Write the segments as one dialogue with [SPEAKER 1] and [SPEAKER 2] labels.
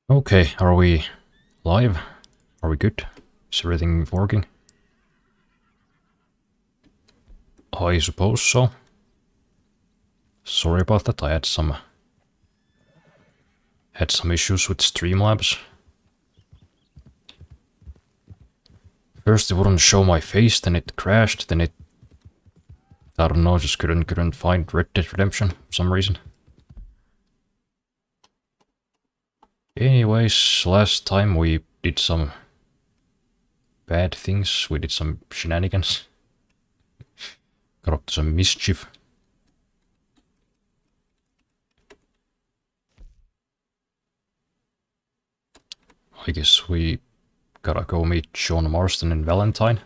[SPEAKER 1] Okay, are we live? Are we good? Is everything working? I suppose so. Sorry about that, I had some issues with Streamlabs. First it wouldn't show my face, then it crashed, then it... I don't know, just couldn't find Red Dead Redemption for some reason. Anyways, last time we did some bad things, we did some shenanigans. Got up to some mischief. I guess we gotta go meet Sean Marston and Valentine.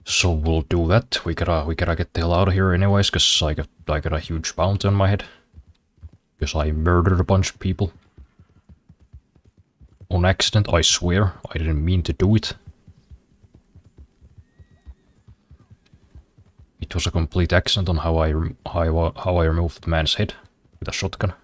[SPEAKER 1] So we'll do that. We gotta get the hell out of here anyways, cause I got a huge bounty on my head. Because I murdered a bunch of people. On accident, I swear. I didn't mean to do it. It was a complete accident on how I removed the man's head with a shotgun.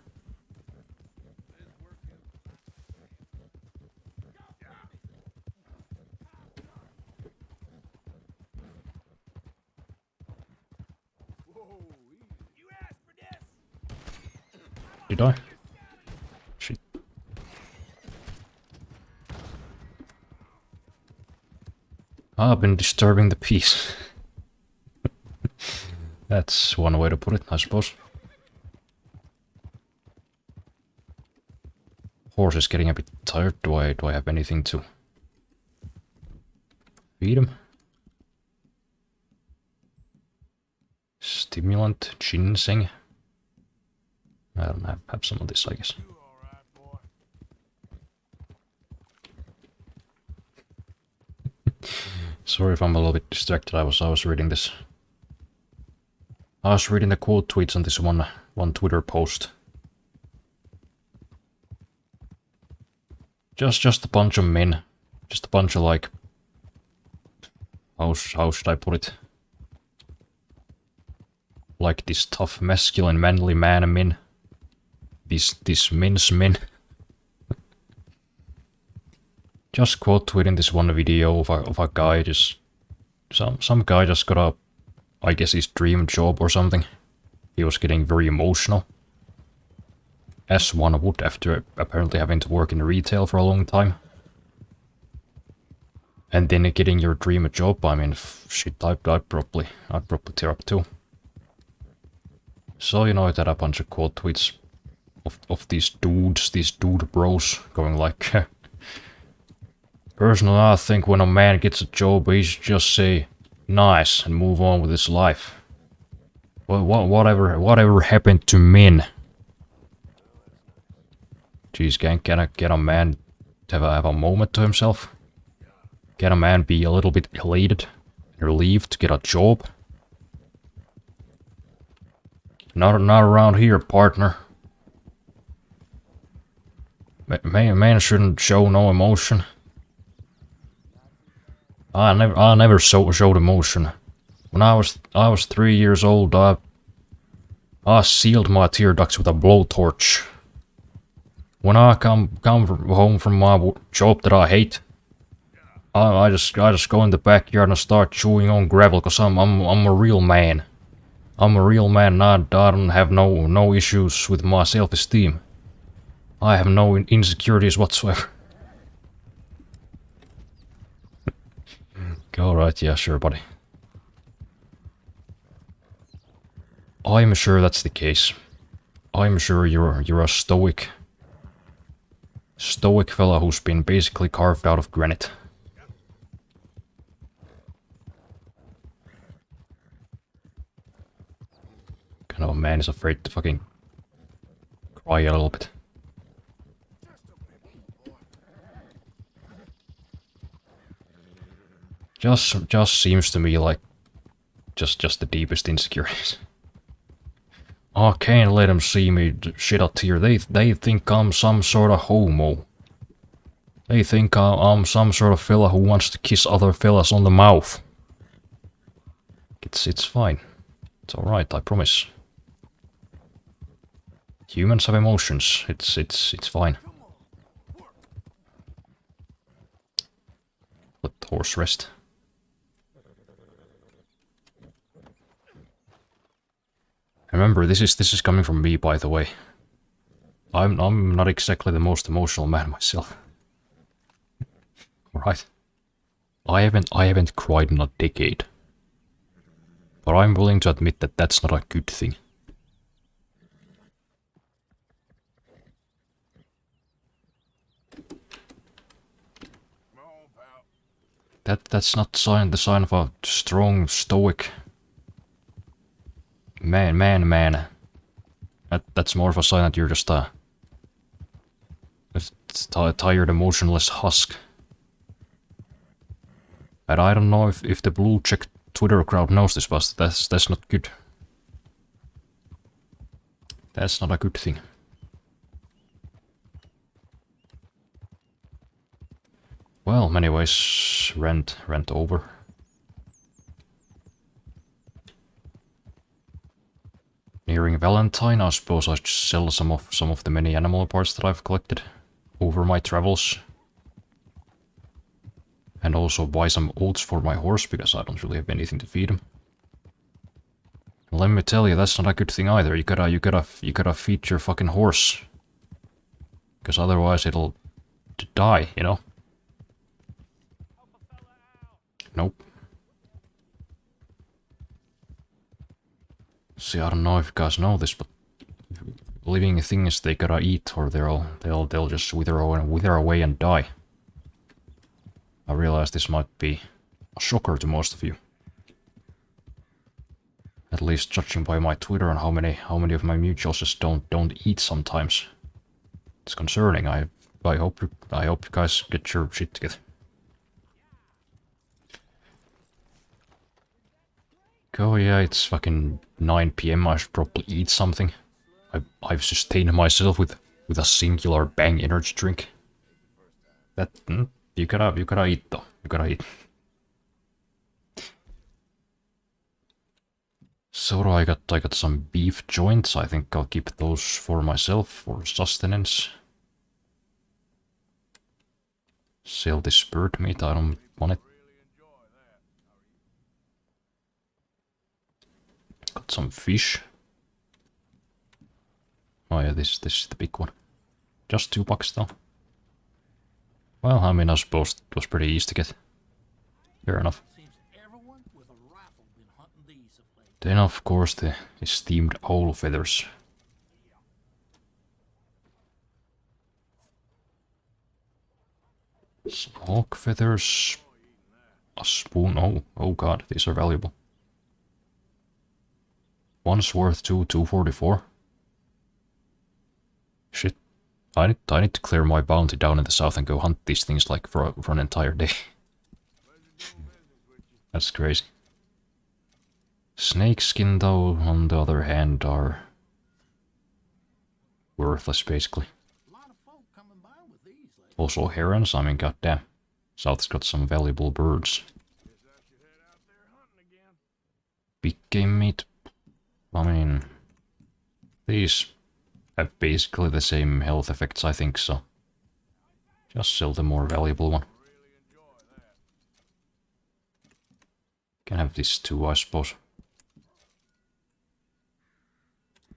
[SPEAKER 1] Did I? Shit. I've been disturbing the peace. That's one way to put it, I suppose. Horse is getting a bit tired. Do I have anything to feed him? Stimulant, ginseng. I don't have some of this, I guess. Sorry if I'm a little bit distracted. I was reading this. I was reading the quote tweets on this one Twitter post. Just a bunch of men. Just a bunch of like... How should I put it? Like this tough, masculine, manly man and men. This men's men. Just quote tweeting this one video of a guy just... Some guy just got a... I guess his dream job or something. He was getting very emotional. As one would after apparently having to work in retail for a long time. And then getting your dream job, I mean, shit, I'd probably tear up too. So, you know, it had a bunch of quote tweets of these dudes, these dude bros, going like... Personally, I think when a man gets a job, he should just say, nice, and move on with his life. Well, whatever happened to men? Jeez, can I get a man to have a moment to himself? Can a man be a little bit elated and relieved to get a job? Not around here, partner. Man shouldn't show no emotion. I never showed emotion. When I was 3 years old, I sealed my tear ducts with a blowtorch. When I come home from my job that I hate, I just go in the backyard and start chewing on gravel, cause I'm a real man. I'm a real man, and I don't have no issues with my self-esteem. I have no insecurities whatsoever. Alright, yeah, sure, buddy. I'm sure that's the case. I'm sure you're a stoic fella who's been basically carved out of granite. Kind of a man is afraid to fucking cry a little bit. Just seems to me like just the deepest insecurities. I can't let them see me shit a tear. They think I'm some sort of homo. They think I'm some sort of fella who wants to kiss other fellas on the mouth. It's fine. It's alright, I promise. Humans have emotions. It's fine. Let the horse rest. Remember, this is coming from me, by the way. I'm not exactly the most emotional man myself. Alright. I haven't cried in a decade. But I'm willing to admit that that's not a good thing. That's not the sign of a strong, stoic man. That's more of a sign that you're just a tired, emotionless husk. And I don't know if the blue check Twitter crowd knows this, but that's not good. That's not a good thing. Well, anyways, rent over. Nearing Valentine, I suppose I should sell some of the many animal parts that I've collected over my travels. And also buy some oats for my horse, because I don't really have anything to feed him. And let me tell you, that's not a good thing either. You gotta feed your fucking horse. Because otherwise it'll die, you know? Nope. See, I don't know if you guys know this, but living things they gotta eat, or they'll just wither away and die. I realize this might be a shocker to most of you. At least judging by my Twitter and how many of my mutuals just don't eat sometimes. It's concerning. I hope you guys get your shit together. Oh yeah, it's fucking 9 PM. I should probably eat something. I've sustained myself with a singular Bang energy drink. That you gotta eat though. You gotta eat. So I got some beef joints. I think I'll keep those for myself for sustenance. Sell this bird meat. I don't want it. Got some fish. Oh yeah, this is the big one. Just $2 though. Well, I mean, I suppose it was pretty easy to get. Fair enough. Then of course the esteemed owl feathers. Some hawk feathers. A spoon. Oh god, these are valuable. One's worth 244. Shit. I need to clear my bounty down in the south and go hunt these things like for an entire day. That's crazy. Snakeskin, though, on the other hand, are worthless, basically. Also herons, I mean, goddamn. South's got some valuable birds. Big game meat. I mean, these have basically the same health effects, I think, so just sell the more valuable one. Can have this too, I suppose.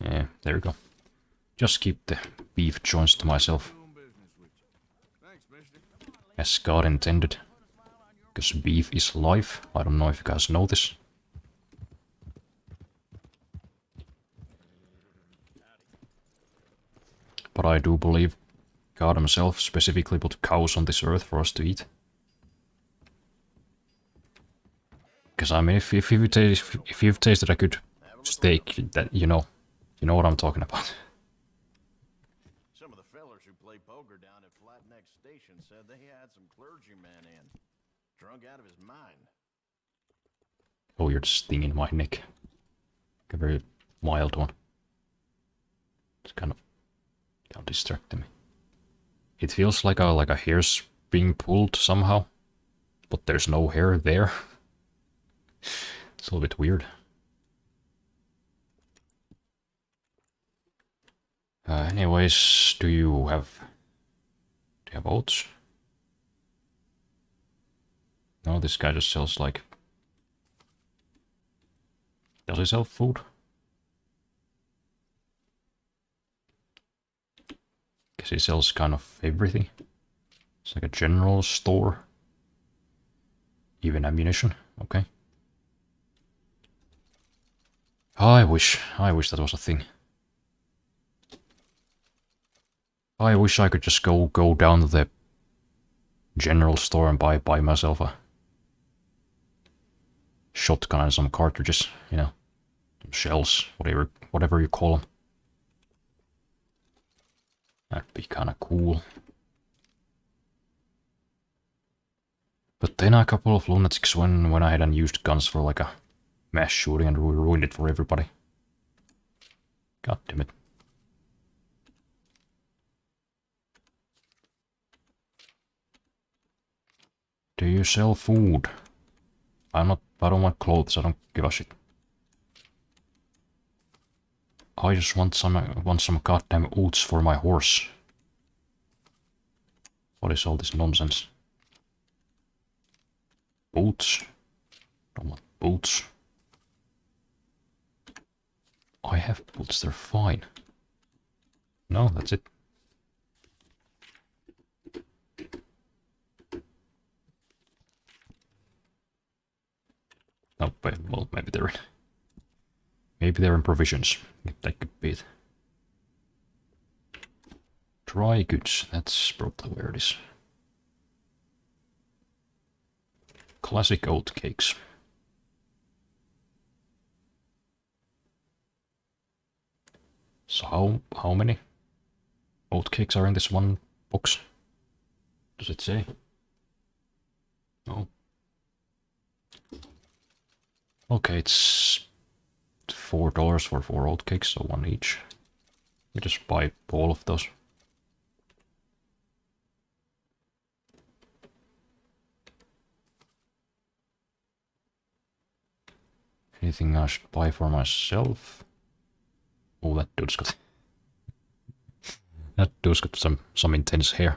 [SPEAKER 1] Yeah, there we go. Just keep the beef joints to myself. As God intended. Because beef is life. I don't know if you guys know this. But I do believe God himself specifically put cows on this earth for us to eat. Because I mean, if you've tasted a good steak, that you know what I'm talking about.
[SPEAKER 2] Some of the fellers who play poker down at Flat Neck Station said they had some clergyman in, drunk out of his mind.
[SPEAKER 1] Oh, you're stinging my neck. A very mild one. It's kind of distracting me. It feels like a hair's being pulled somehow, but there's no hair there. It's a little bit weird. Anyways, do you have oats? No, this guy just sells like... Does he sell food? Guess he sells kind of everything. It's like a general store. Even ammunition, okay. I wish that was a thing. I wish I could just go down to the general store and buy myself a shotgun and some cartridges, you know, some shells, whatever you call them. That'd be kind of cool. But then a couple of lunatics when I hadn't used guns for like a mass shooting and ruined it for everybody. God damn it. Do you sell food? I don't want clothes, I don't give a shit. I just want some goddamn oats for my horse. What is all this nonsense? Boots? Don't want boots. I have boots, they're fine. No, that's it. Oh, well, maybe they're in provisions. That could be it. Dry goods, that's probably where it is. Classic oat cakes. So how many oat cakes are in this one box? Does it say? No. Okay, it's $4 for 4 oat cakes, so 1 each. We just buy all of those. Anything I should buy for myself? Oh, that dude's got... that dude's got some intense hair.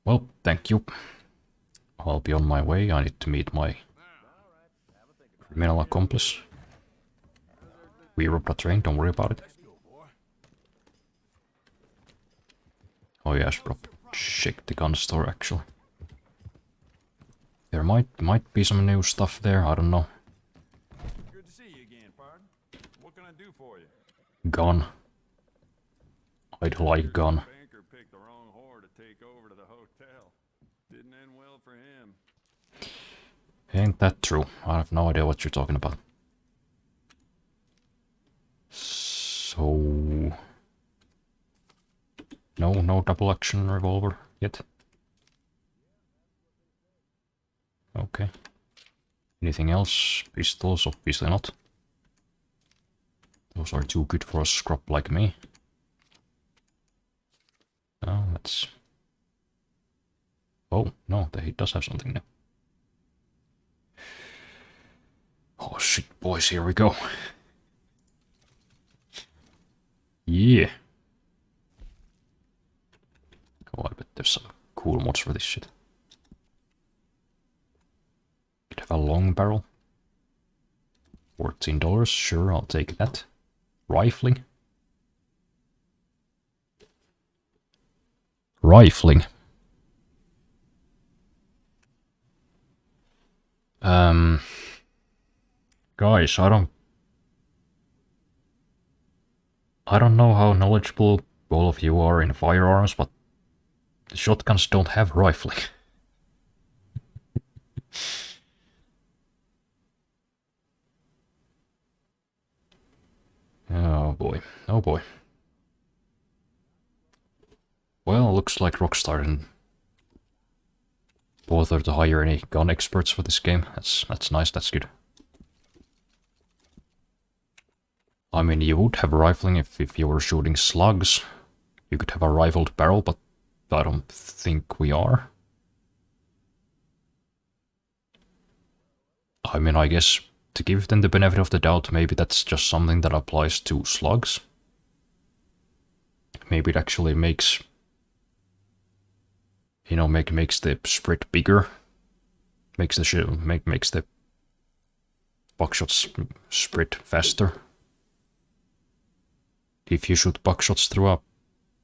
[SPEAKER 1] Well, thank you. I'll be on my way. I need to meet my criminal accomplice. We robbed a train, don't worry about it. Oh yeah, I should probably check the gun store actually. There might be some new stuff there, I don't know.
[SPEAKER 3] Good to see you again, pardon. What can I do for you?
[SPEAKER 1] Gun. I'd like gun.
[SPEAKER 3] Banker picked the wrong whore to take over to the hotel. Didn't end well for him.
[SPEAKER 1] Ain't that true? I have no idea what you're talking about. So... No double action revolver yet? Okay. Anything else? Pistols? Obviously not. Those are too good for a scrub like me. Oh, that's... Oh, no, he does have something new. Oh shit, boys, here we go. Yeah. Oh, I bet there's some cool mods for this shit. Could have a long barrel. $14, sure, I'll take that. Rifling. Rifling. Guys, I don't know how knowledgeable all of you are in firearms, but the shotguns don't have rifling. Oh boy, oh boy. Well, looks like Rockstar didn't bother to hire any gun experts for this game. That's nice, that's good. I mean, you would have rifling if you were shooting slugs. You could have a rifled barrel, but I don't think we are. I mean, I guess to give them the benefit of the doubt, maybe that's just something that applies to slugs. Maybe it actually makes, you know, makes the spread bigger, makes the buckshots spread faster. If you shoot buckshots through a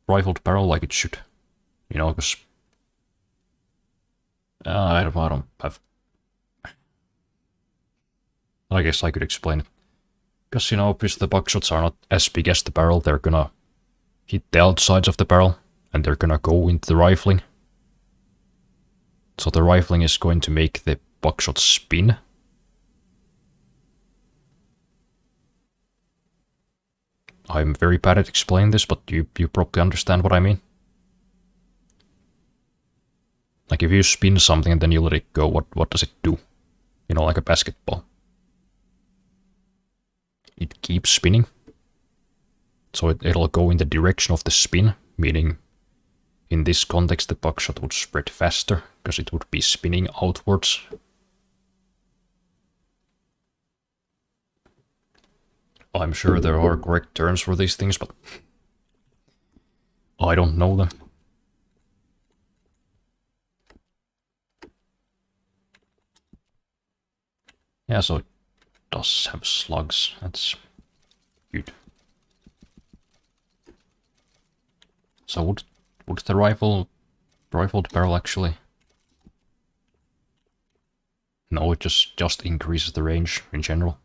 [SPEAKER 1] rifled barrel like it should, you know, because I don't have. I guess I could explain it. Because, you know, obviously the buckshots are not as big as the barrel, they're gonna hit the outsides of the barrel, and they're gonna go into the rifling. So the rifling is going to make the buckshot spin. I'm very bad at explaining this, but you probably understand what I mean. Like if you spin something and then you let it go, what does it do? You know, like a basketball. It keeps spinning. So it'll go in the direction of the spin, meaning in this context the buckshot would spread faster, because it would be spinning outwards. I'm sure there are correct terms for these things, but I don't know them. Yeah, so it does have slugs. That's good. So would the rifled barrel actually? No, it just increases the range in general.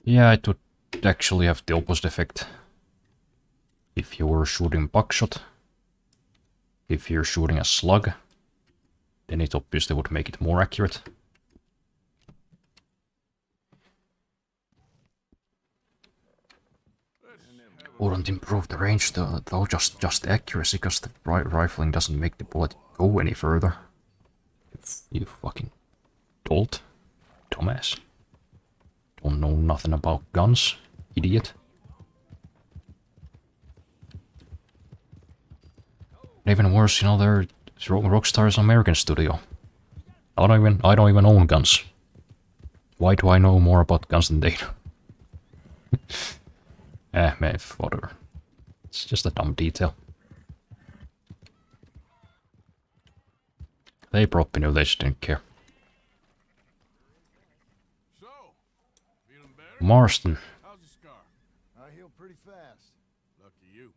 [SPEAKER 1] Yeah, it would actually have the opposite effect. If you were shooting buckshot, if you're shooting a slug, then it obviously would make it more accurate. Wouldn't improve the range though, just the accuracy, because the rifling doesn't make the bullet go any further. You fucking dolt. Dumbass. Don't know nothing about guns, idiot. Even worse, you know, Rockstar is an American studio. I don't even own guns. Why do I know more about guns than they do? Man, whatever. It's just a dumb detail. They probably knew, they just didn't care.
[SPEAKER 2] So, feeling better?
[SPEAKER 1] Marston.
[SPEAKER 2] How's the scar? I healed pretty fast. Lucky you.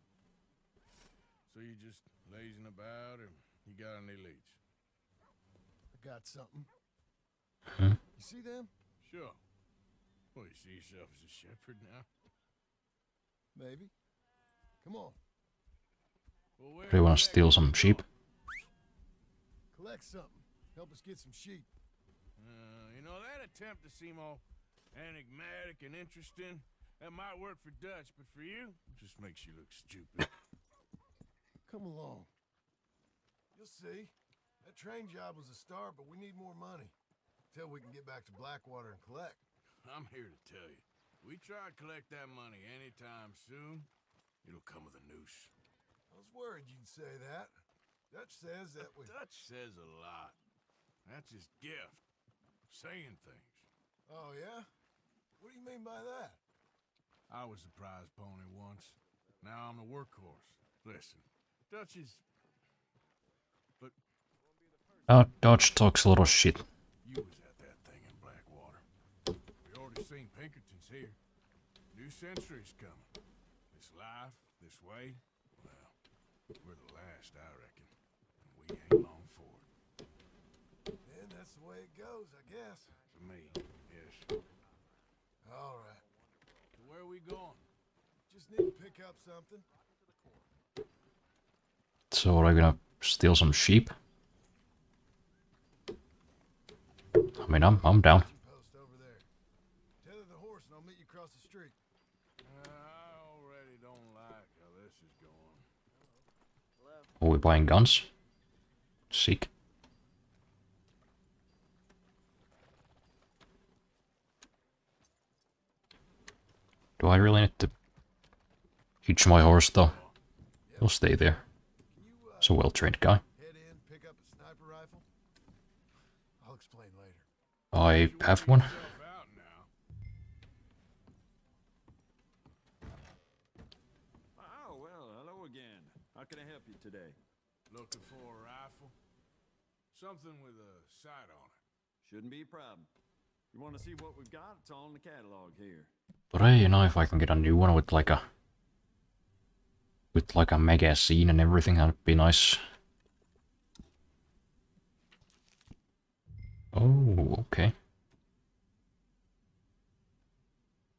[SPEAKER 2] So you just lazing about, or you got any leads? I got something.
[SPEAKER 1] Hmm?
[SPEAKER 2] You see them? Sure. Well, you see yourself as a shepherd now? Maybe. Come on. Well, where
[SPEAKER 1] Do you want to steal some sheep?
[SPEAKER 2] collect something. Help us get some sheep. You know, that attempt to seem all enigmatic and interesting, that might work for Dutch, but for you, it just makes you look stupid. Come along. You'll see. That train job was a start, but we need more money. Till we can get back to Blackwater and collect. I'm here to tell you. We try to collect that money anytime soon, it'll come with a noose. I was worried you'd say that. Dutch says that we... Dutch says a lot. That's his gift. Saying things. Oh, yeah? What do you mean by that? I was the prize pony once. Now I'm the workhorse. Listen, Dutch is... But...
[SPEAKER 1] Dodge talks a lot of shit.
[SPEAKER 2] You was at that thing in Blackwater. We already seen Pinkertons here. New century's coming. This life, this way, well, we're the last, I reckon. And we ain't long for it. And that's the way it goes, I guess. For me, yes. All right. So where are we going? Just need to pick up something.
[SPEAKER 1] So are I gonna steal some sheep? I mean, I'm down.
[SPEAKER 2] Post over there. Tether the horse and I'll meet you across the street. I already don't like how this is going.
[SPEAKER 1] Are we buying guns? Sick. Do I really need to hitch my horse though? He'll stay there. He's a well-trained guy.
[SPEAKER 2] Head in, pick up a sniper rifle. I'll explain later.
[SPEAKER 1] I have one.
[SPEAKER 3] How can I help you today?
[SPEAKER 2] Looking for a rifle? Something with a sight on it.
[SPEAKER 3] Shouldn't be a problem. You want to see what we've got? It's all in the catalog here.
[SPEAKER 1] But hey, you know, if I can get a new one with like a magazine and everything, that'd be nice. Oh, okay.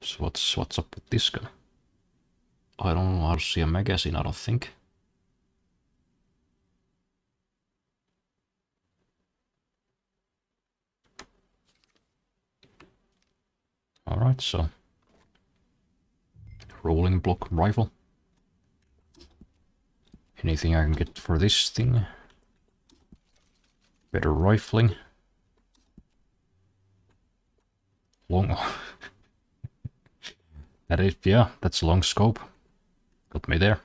[SPEAKER 1] So what's up with this gun? I don't know how to see a magazine, I don't think. Alright, so rolling block rifle. Anything I can get for this thing? Better rifling. Long. That is, yeah, that's a long scope. Got me there.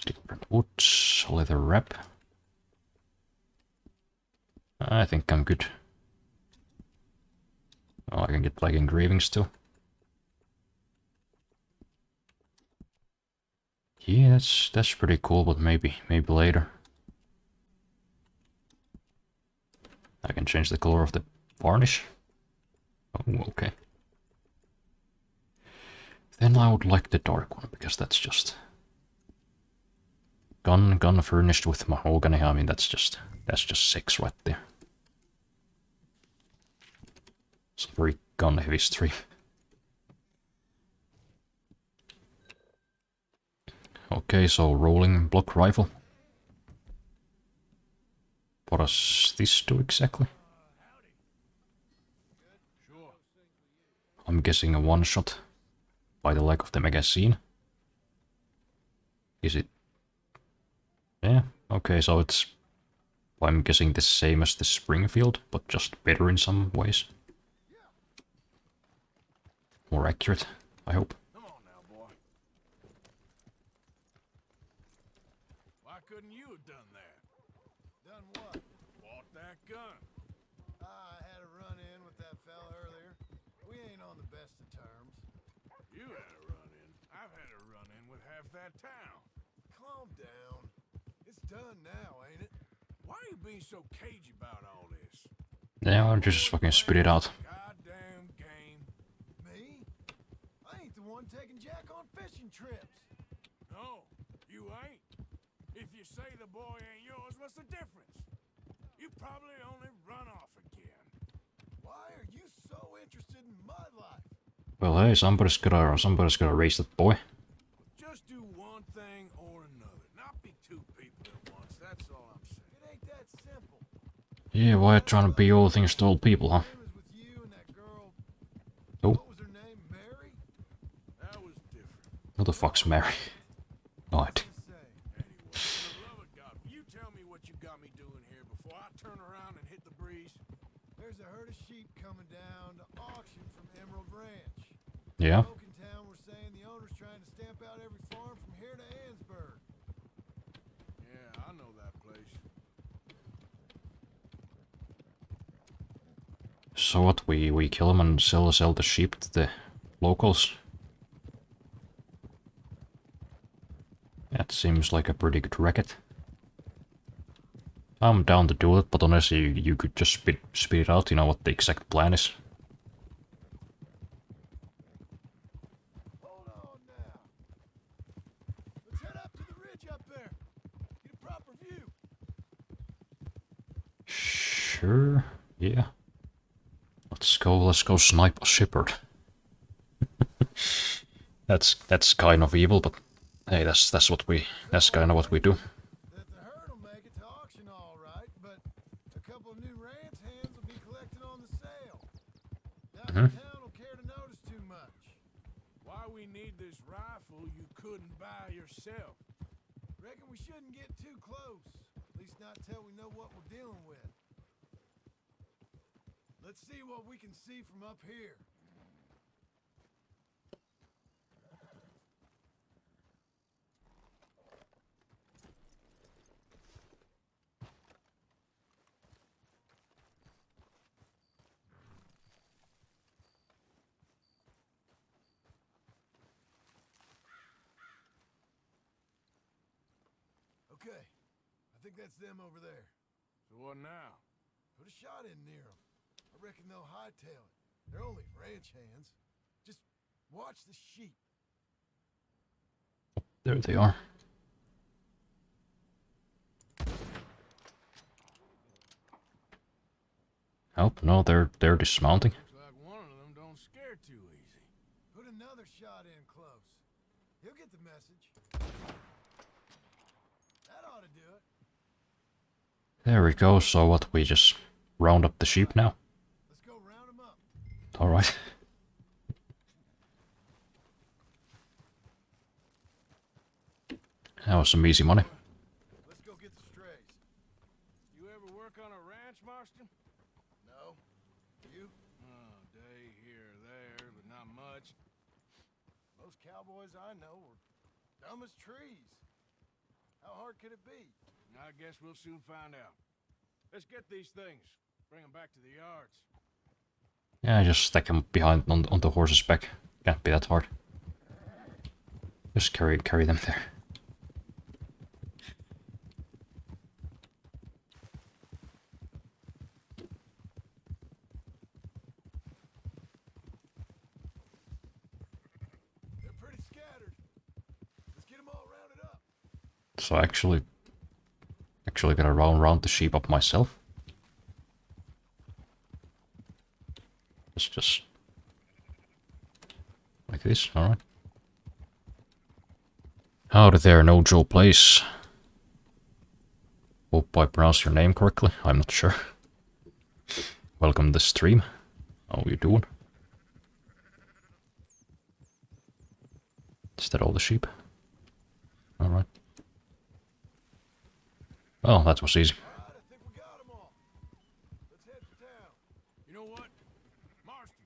[SPEAKER 1] Different woods, leather wrap. I think I'm good. Oh, I can get like engravings too. Yeah, that's pretty cool, but maybe later. I can change the color of the varnish. Oh, okay. Then I would like the dark one, because that's just gun furnished with mahogany. I mean, that's just 6 right there. It's a very gun heavy stream. Okay, so rolling block rifle. What does this do exactly?
[SPEAKER 2] Sure.
[SPEAKER 1] I'm guessing a one shot by the lack of the magazine. Is it? Yeah, okay, so it's, I'm guessing the same as the Springfield, but just better in some ways. More accurate, I hope.
[SPEAKER 2] Come on now, boy. Why couldn't you have done that? Done what? Bought that gun. I had a run-in with that fella earlier. We ain't on the best of terms. You had a run-in. I've had a run-in with half that town. Calm down. It's done now, ain't it? Why are you being so cagey about all this?
[SPEAKER 1] Yeah, I'll just fucking spit it out.
[SPEAKER 2] Goddamn game. Me? I ain't the one taking Jack on fishing trips. No, you ain't. If you say the boy ain't yours, what's the difference? You probably only run off again. Why are you so interested in my life?
[SPEAKER 1] Well, hey, somebody's gotta raise that boy.
[SPEAKER 2] Just do one thing or another. Not be two people at once. That's all I'm saying. It ain't that simple.
[SPEAKER 1] Yeah, why trying to be all things to all people, huh?
[SPEAKER 2] Same as with you and that girl.
[SPEAKER 1] Oh,
[SPEAKER 2] What was her name? Mary? That was different.
[SPEAKER 1] who the fuck's Mary? Right.
[SPEAKER 2] Anyway, for the love of God, will you tell me what you got me doing here before I turn around and hit the breeze? There's a herd of sheep coming down to auction from Emerald Ranch.
[SPEAKER 1] Yeah.
[SPEAKER 2] Folk in town were saying the owner's trying to stamp out every farm from here to Ansburg. Yeah, I know that place.
[SPEAKER 1] So what? We kill them and sell the sheep to the locals. That seems like a pretty good racket. I'm down to do it, but honestly, you could just spit it out. You know what the exact plan is.
[SPEAKER 2] Hold on now. Let's head up to the ridge up there. Get a proper view.
[SPEAKER 1] Sure. Yeah. Let's go snipe a shepherd. That's kind of evil, but hey, that's kind of what we do.
[SPEAKER 2] That the herd will make it to auction all right, but a couple of new ranch hands will be collecting on the sale. Not the town will care to notice too much. Why we need this rifle you couldn't buy yourself? Reckon we shouldn't get too close. At least not till we know what we're dealing with. Let's see what we can see from up here. Okay, I think that's them over there. So what now? Put a shot in near them. I reckon they'll hightail it. They're only ranch hands. Just watch the sheep.
[SPEAKER 1] There they are. Oh, no, they're dismounting.
[SPEAKER 2] Looks like one of them don't scare too easy. Put another shot in close. He'll get the message. That ought to do it.
[SPEAKER 1] There we go, so what, we just round up the sheep now?
[SPEAKER 2] Let's go round them up.
[SPEAKER 1] Alright. That was some easy money.
[SPEAKER 2] Let's go get the strays. You ever work on a ranch, Marston? No. You? Oh, day here or there, but not much. Most cowboys I know are dumb as trees. How hard could it be? I guess we'll soon find out. Let's get these things. Bring them back to the yards.
[SPEAKER 1] Yeah, just stack them behind on the horse's back. Can't be that hard. Just carry them there.
[SPEAKER 2] They're pretty scattered. Let's get them all rounded up.
[SPEAKER 1] So I actually gotta round the sheep up myself. It's just like this, alright. Howdy there, no Joe Place. Hope I pronounced your name correctly, I'm not sure. Welcome to the stream. How are you doing? Is that all the sheep? Alright. Well, that was easy.
[SPEAKER 2] All right, I think we got them all. Let's head to town. You know what? Marston,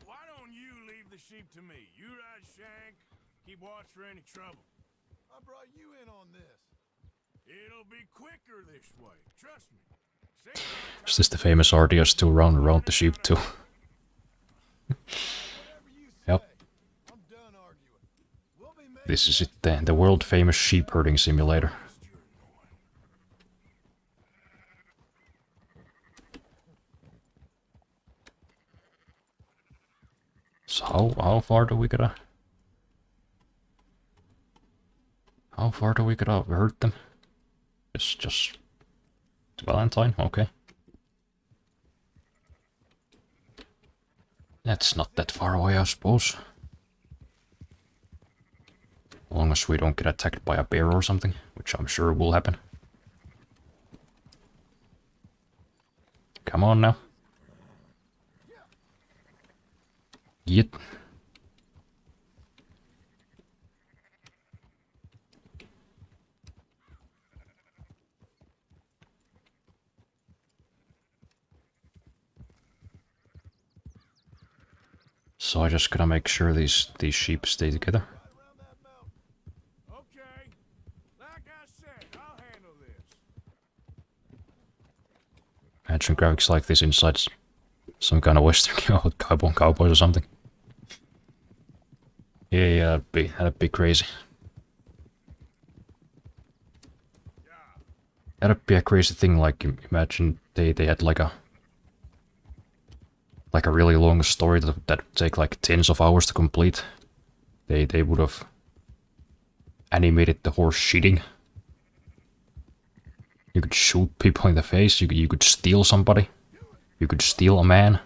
[SPEAKER 2] why don't you leave the sheep to me? You ride Shank, keep watch for any trouble. I brought you in on this. It'll be quicker this way, trust me.
[SPEAKER 1] Is this the famous RDS2 round around the sheep too? Yep.
[SPEAKER 2] I'm done arguing. We'll be
[SPEAKER 1] This is it then, the world famous sheep herding simulator. So how far do we gotta... How far do we gotta hurt them? It's just... Valentine? Okay. That's not that far away, I suppose. As long as we don't get attacked by a bear or something, which I'm sure will happen. Come on now. Yet. So I just gotta make sure these sheep stay together.
[SPEAKER 2] Okay. Like I said, I'll handle this.
[SPEAKER 1] Imagine graphics like this inside some kind of western cowboys or something. Yeah, that'd be crazy. That'd be a crazy thing. Like, imagine they had like a really long story that would take like tens of hours to complete. They would have animated the horse shitting. You could shoot people in the face. You could steal somebody. You could steal a man.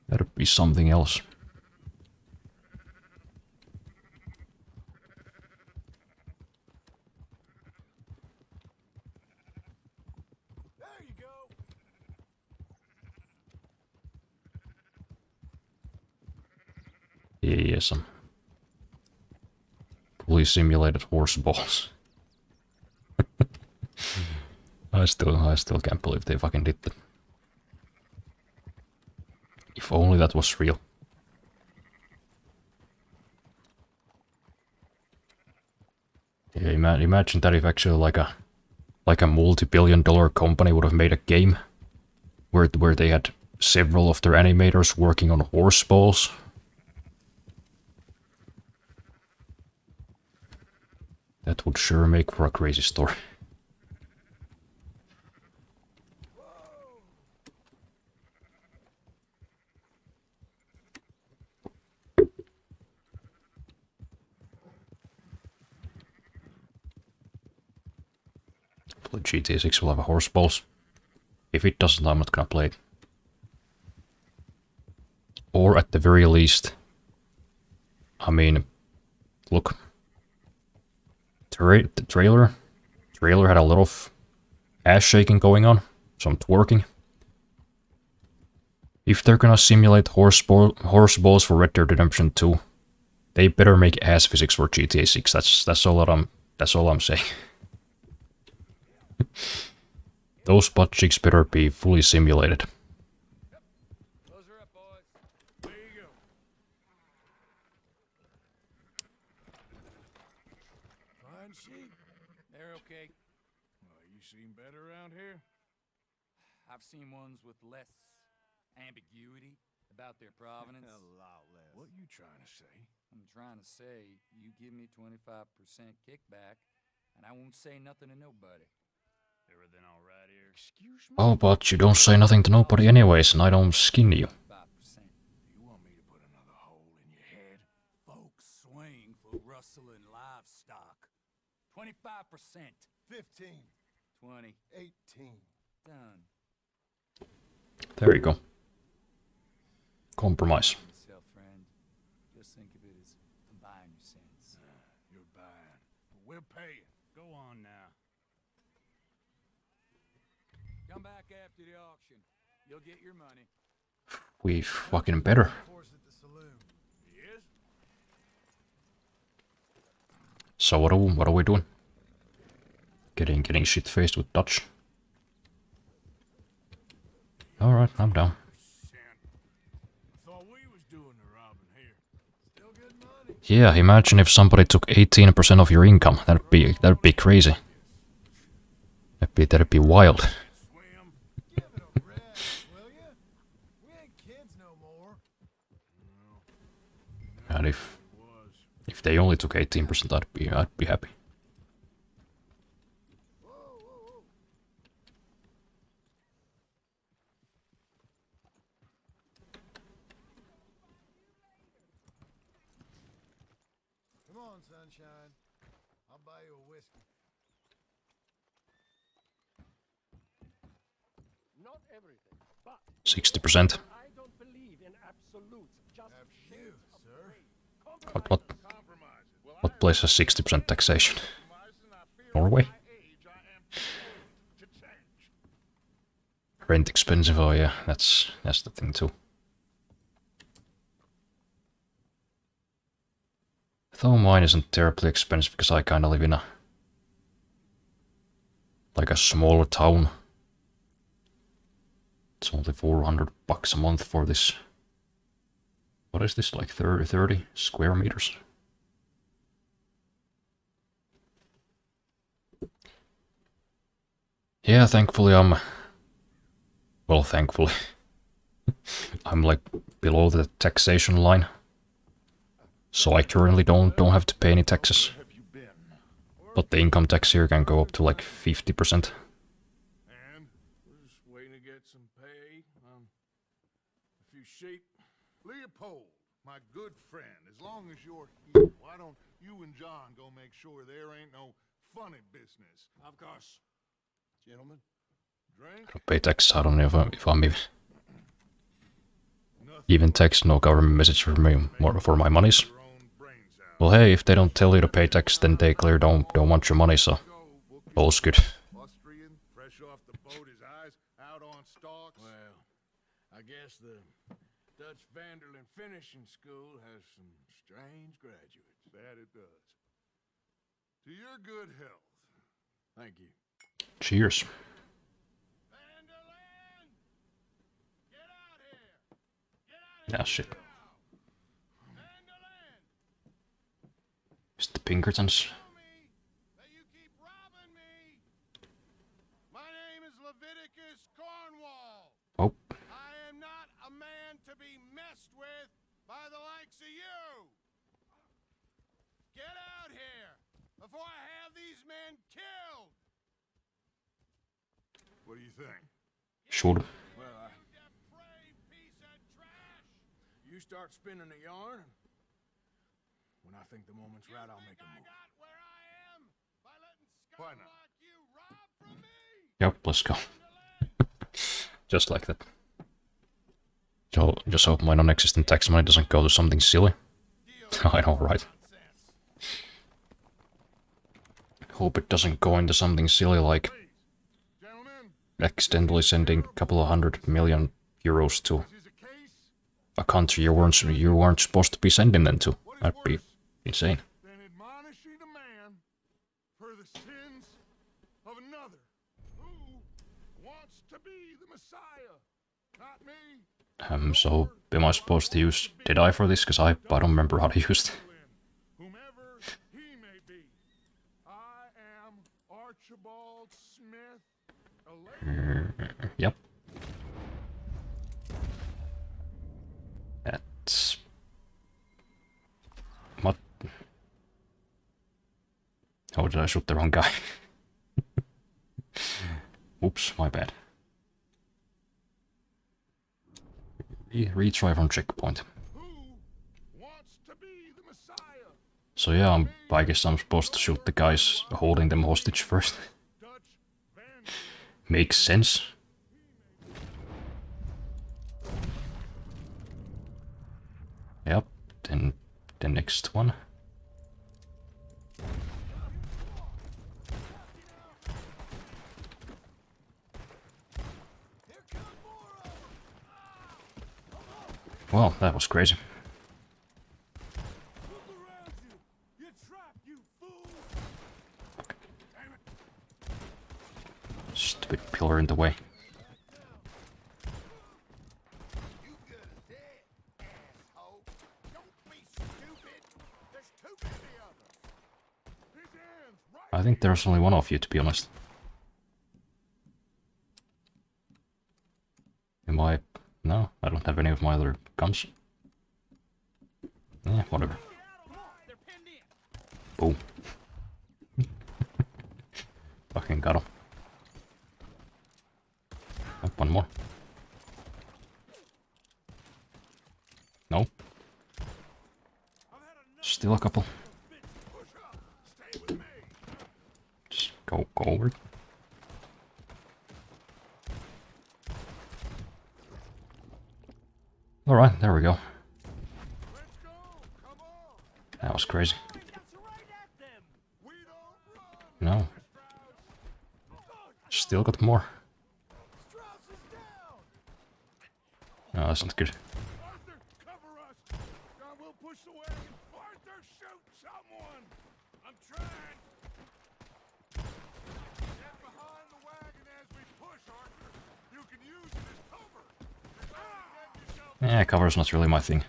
[SPEAKER 1] That'd be something else.
[SPEAKER 2] There you go.
[SPEAKER 1] Yeah, some fully simulated horse balls. I still can't believe they fucking did that. If only that was real. Yeah, imagine that if actually like a multi-billion-dollar company would have made a game where they had several of their animators working on horse balls. That would sure make for a crazy story. Hopefully GTA 6 will have a horse balls. If it doesn't, I'm not gonna play it. Or at the very least, I mean, look, the trailer had a lot of ass shaking going on, some twerking. If they're gonna simulate horse balls for Red Dead Redemption 2, they better make ass physics for GTA 6. That's all I'm saying. Those butt cheeks better be fully simulated.
[SPEAKER 2] Close her up, boys. There you go. Fine sheep.
[SPEAKER 4] They're okay.
[SPEAKER 2] Well, you seen better around here?
[SPEAKER 4] I've seen ones with less ambiguity about their provenance.
[SPEAKER 2] What you trying to say?
[SPEAKER 4] I'm trying to say, you give me 25% kickback, and I won't say nothing to nobody.
[SPEAKER 3] Everything all right here?
[SPEAKER 2] Excuse me?
[SPEAKER 1] Oh, but you don't say nothing to nobody anyways, and I don't skin you.
[SPEAKER 4] 5%.
[SPEAKER 2] You want me to put another hole in your head?
[SPEAKER 4] Folks swing for rustling livestock. 25%.
[SPEAKER 2] 15,
[SPEAKER 4] 20.
[SPEAKER 2] 18.
[SPEAKER 4] Done.
[SPEAKER 1] There you go. Compromise.
[SPEAKER 4] Yourself, friend. Just think of it as I'm buying your sins.
[SPEAKER 2] You're buying. But we're paying.
[SPEAKER 3] Go on now.
[SPEAKER 4] Come back after the auction. You'll get your money.
[SPEAKER 1] We fucking better.
[SPEAKER 2] Horse at the saloon. He is?
[SPEAKER 1] So what are we doing? Getting shit faced with Dutch. Alright, I'm down.
[SPEAKER 2] I thought we was doing the robbing here. Still good money.
[SPEAKER 1] Yeah, imagine if somebody took 18% of your income. That'd be crazy. That'd be wild.
[SPEAKER 2] Swim. Give it a rest, will ya? We ain't kids no more.
[SPEAKER 1] And
[SPEAKER 2] Was.
[SPEAKER 1] if they only took 18%, I'd be happy.
[SPEAKER 2] Whoa, whoa, whoa. Come on, sunshine. I'll buy you a whiskey.
[SPEAKER 5] Not everything, but
[SPEAKER 1] 60%.
[SPEAKER 5] I don't believe in absolutes. Just
[SPEAKER 2] Have you, sir?
[SPEAKER 1] What place has 60% taxation? Norway? Rent expensive, oh yeah, that's the thing too. Though mine isn't terribly expensive because I kinda live in a smaller town. It's only 400 bucks a month for this. What is this, like 30 square meters? Yeah, thankfully thankfully, I'm like below the taxation line. So I currently don't have to pay any taxes. But the income tax here can go up to like 50%.
[SPEAKER 2] And we're just waiting to get some pay. A few sheep.
[SPEAKER 6] Leopold, my good friend, as long as you're here, why don't you and John go make sure there ain't no funny business?
[SPEAKER 2] Of course. Gentlemen.
[SPEAKER 6] Drink?
[SPEAKER 1] I don't pay tax, I don't know if I'm even tax, no government message for me, more for my monies.
[SPEAKER 6] Your own brains out.
[SPEAKER 1] Well hey, if they don't tell you to pay tax, then they clearly don't want your money, so all's good.
[SPEAKER 6] Austrian, fresh off the boat, his eyes out on stalks.
[SPEAKER 2] Well, I guess the Dutch Vanderlyn Finishing School has some strange graduates.
[SPEAKER 6] That it does. To your good health.
[SPEAKER 2] Thank you.
[SPEAKER 1] Cheers.
[SPEAKER 2] Vanderlyn! Get out here! Get out
[SPEAKER 1] Yeah, shit.
[SPEAKER 2] Vanderlyn!
[SPEAKER 1] It's the Pinkertons.
[SPEAKER 2] Tell me that you keep robbing me! My name is Leviticus Cornwall.
[SPEAKER 1] Oh,
[SPEAKER 2] I am not a man to be messed with by the likes of you! Get out here before I have man killed.
[SPEAKER 6] What do you think?
[SPEAKER 1] Shoot.
[SPEAKER 2] Well, depraved piece of trash. You start spinning a yarn. When I think the moment's right, I'll make a move.
[SPEAKER 6] Why not?
[SPEAKER 1] Yep, let's go. Just like that. So, just hope my non-existent tax money doesn't go to something silly. I know, right? Hope it doesn't go into something silly like
[SPEAKER 6] Gentlemen,
[SPEAKER 1] accidentally sending a couple of €100 million to
[SPEAKER 6] this is a case
[SPEAKER 1] a country you weren't supposed to be sending them to. That'd be insane.
[SPEAKER 6] than admonishing a man for the sins of another who wants to be the Messiah. Not me.
[SPEAKER 1] So am I supposed to use Deadeye for this? Because I don't remember how to use it.
[SPEAKER 6] Whomever he may be. I am Archibald Smith.
[SPEAKER 1] Yep. That's... What? Oh, did I shoot the wrong guy? Oops, my bad. Retry from checkpoint.
[SPEAKER 6] Who wants to be the Messiah?
[SPEAKER 1] So yeah, I guess I'm supposed to shoot the guys holding them hostage first.
[SPEAKER 6] Dutch Van.
[SPEAKER 1] Makes sense. Yep, then the next one. Well, that was crazy.
[SPEAKER 2] You're trapped, you fool.
[SPEAKER 1] Stupid pillar in the way.
[SPEAKER 2] You good as dead, asshole. Don't be stupid. There's too many of us.
[SPEAKER 6] His hands right.
[SPEAKER 1] I think there's only one of you, to be honest. Am I... No, I don't have any of my other guns. Yeah, whatever. Boom. Fucking got him. Oh, one more. No. Still a couple. Just go over. Alright, there we go.
[SPEAKER 6] Let's go. Come on.
[SPEAKER 1] That was crazy.
[SPEAKER 6] We don't run.
[SPEAKER 1] No. Still got more.
[SPEAKER 2] Strauss is down.
[SPEAKER 1] No, that's not good.
[SPEAKER 6] Arthur, cover us. God, we'll push the wagon. Arthur, shoot someone.
[SPEAKER 2] I'm trying.
[SPEAKER 6] Get behind the wagon as we push, Arthur. You can use it as cover. Get yourself.
[SPEAKER 1] Yeah, cover's not really my thing.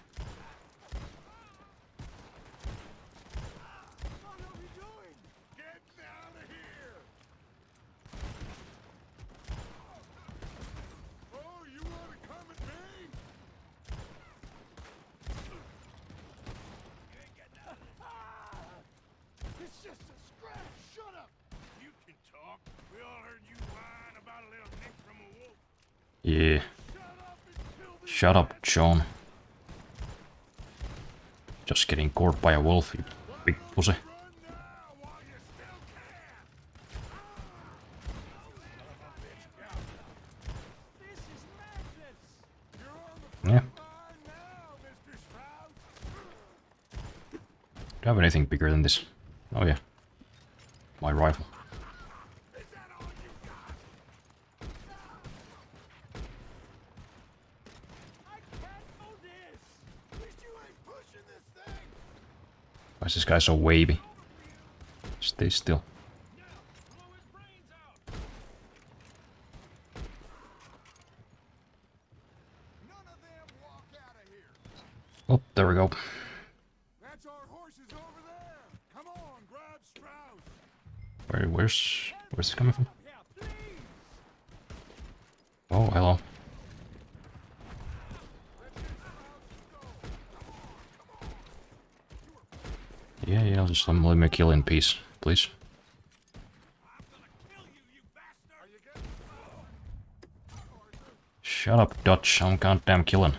[SPEAKER 2] What are you doing?
[SPEAKER 6] Get out of here. Oh, you want to come at me?
[SPEAKER 2] It's just a scratch. Shut up. You can talk. We all heard you whine about a little nick from a wolf.
[SPEAKER 1] Yeah.
[SPEAKER 6] Shut up and kill the
[SPEAKER 1] Shut up, John. Just getting caught by a wolf, you big pussy.
[SPEAKER 6] run now while you still can.
[SPEAKER 2] This is madness.
[SPEAKER 6] You're on the
[SPEAKER 1] Yeah.
[SPEAKER 6] front line now, Mr. Strauss.
[SPEAKER 1] Do I have anything bigger than this? Oh yeah. My rifle.
[SPEAKER 6] Is that all you got?
[SPEAKER 2] I can't do this. At least you ain't pushing this thing.
[SPEAKER 1] Why is this guy so wavy? Stay still.
[SPEAKER 2] Blow his brains out. None of them walk out of here.
[SPEAKER 1] Oh, there we go.
[SPEAKER 6] That's our horses over there. Come on, grab Strauss.
[SPEAKER 1] Where's this coming from?
[SPEAKER 2] Yeah, please.
[SPEAKER 1] Oh, hello. Yeah, just let me kill in peace, please. Shut up, Dutch. I'm goddamn killing.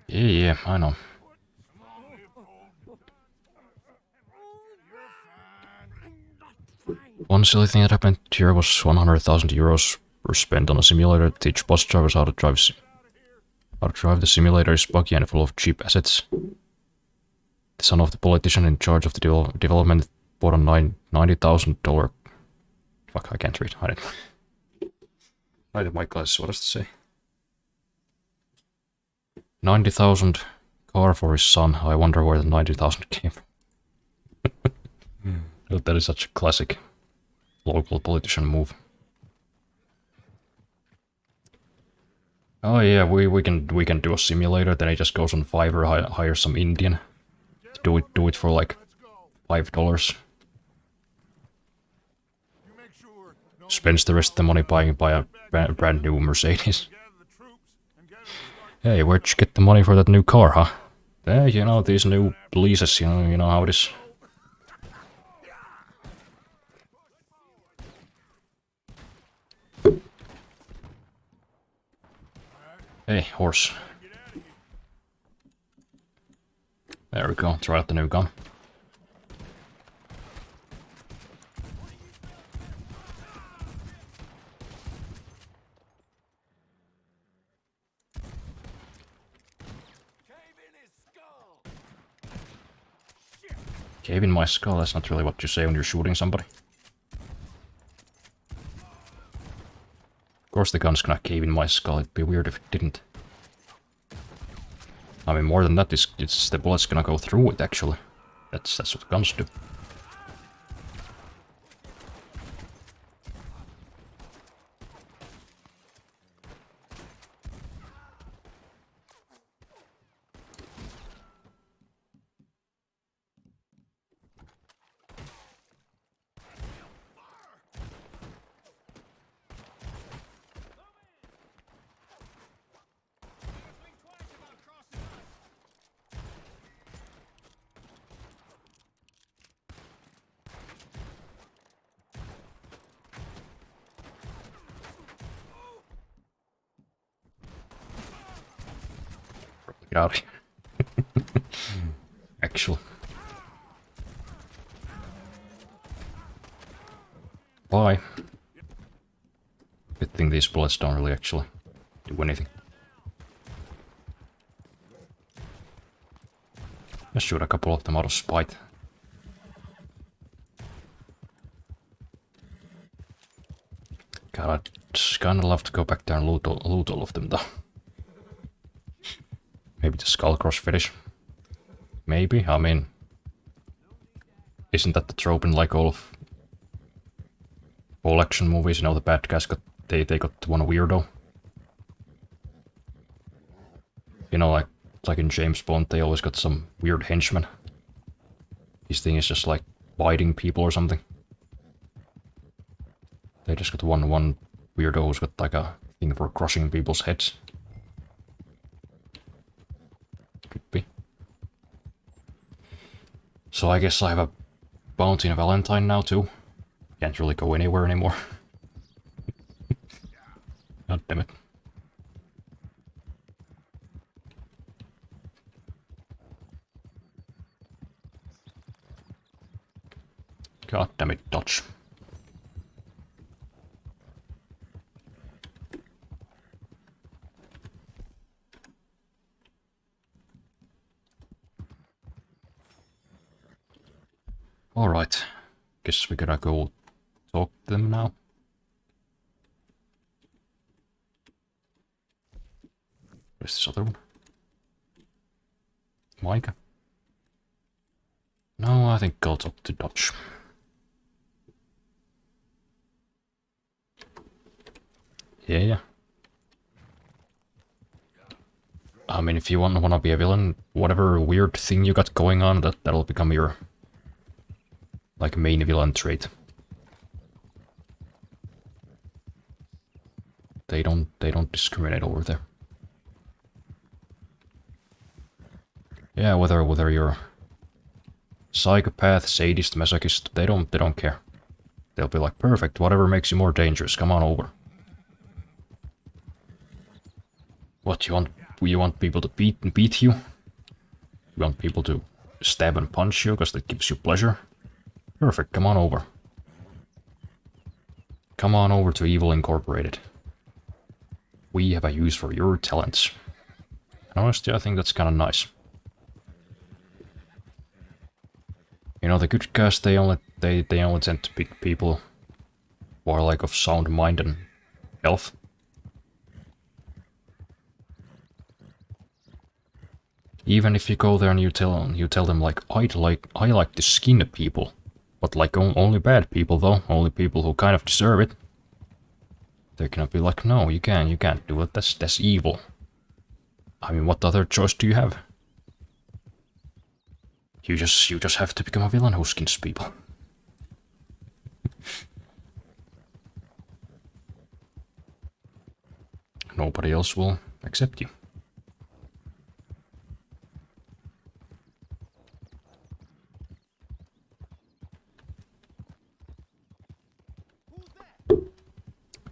[SPEAKER 1] Yeah, I know. One silly thing that happened here was 100,000 euros were spent on a simulator to teach bus drivers how to drive the simulator is buggy and full of cheap assets. The son of the politician in charge of the development bought a $90,000. Fuck, I can't read. I did my glasses. What does it say? 90,000 car for his son. I wonder where the 90,000 came from. That is such a classic local politician move. Oh yeah, we can do a simulator. Then he just goes on Fiverr, hire some Indian to do it for like $5. Spends the rest of the money buying a brand new Mercedes. Hey, where'd you get the money for that new car, huh? Yeah, you know, these new leases, you know how it is. Hey, horse. There we go, try out the new gun. Cave in my skull, that's not really what you say when you're shooting somebody. Of course the gun's gonna cave in my skull, it'd be weird if it didn't. I mean, more than that, it's the bullet's gonna go through it, actually. That's what guns do. Get out of here. Actually. Why? Good thing these bullets don't really actually do anything. Just shoot a couple of them out of spite. God, I'd just kinda love to go back there and loot all of them though. Maybe the Skullcross fetish. Maybe, I mean... Isn't that the trope in like all action movies? You know, the bad guys they got one weirdo. You know, like in James Bond, they always got some weird henchman. His thing is just like biting people or something. They just got one weirdo who's got like a thing for crushing people's heads. Could be. So I guess I have a bounty and a Valentine now too. Can't really go anywhere anymore. God damn it. God damn it, Dutch. Alright, guess we gotta go talk to them now. Where's this other one? Micah? No, I think I'll talk to Dutch. Yeah. I mean, if you wanna be a villain, whatever weird thing you got going on, that'll become your like main villain trait. They don't discriminate over there. Yeah, whether you're psychopath, sadist, masochist, they don't care. They'll be like, perfect, whatever makes you more dangerous, come on over. What, you want people to beat you? You want people to stab and punch you because that gives you pleasure? Perfect, come on over. Come on over to Evil Incorporated. We have a use for your talents. And honestly, I think that's kind of nice. You know, the good guys, they only tend to pick people who are like of sound mind and health. Even if you go there and you tell them like I like to skin people, but like only bad people though, only people who kind of deserve it. They're gonna be like, no, you can't do it. That's evil. I mean, what other choice do you have? You just have to become a villain who skins people. Nobody else will accept you.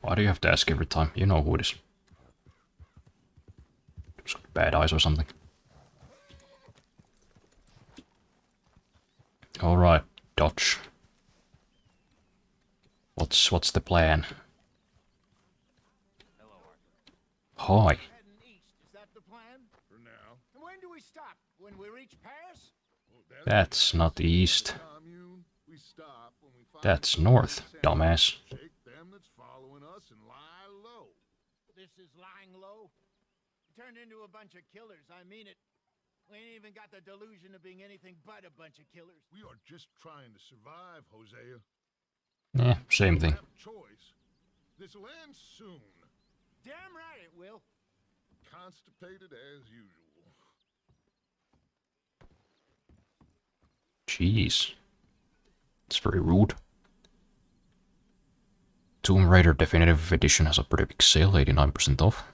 [SPEAKER 1] Why do you have to ask every time? You know who it is. Just got bad eyes or something. Alright, Dutch. What's the plan? Hi.
[SPEAKER 2] Heading east, is that the plan?
[SPEAKER 6] For now.
[SPEAKER 2] And when do we stop? When we reach Paris?
[SPEAKER 6] Well,
[SPEAKER 1] That's not east.
[SPEAKER 6] commune. We stop when we find
[SPEAKER 1] That's north, dumbass.
[SPEAKER 6] shake them that's following us and lie low.
[SPEAKER 2] This is lying low. We turned into a bunch of killers, I mean it. We ain't even got the delusion of being anything but a bunch of killers.
[SPEAKER 6] We are just trying to survive, Hosea.
[SPEAKER 1] Yeah, same
[SPEAKER 6] We
[SPEAKER 1] thing.
[SPEAKER 6] have a choice. This'll end soon.
[SPEAKER 2] Damn right it will.
[SPEAKER 6] Constipated as usual.
[SPEAKER 1] Jeez. It's very rude. Tomb Raider Definitive Edition has a pretty big sale, 89% off.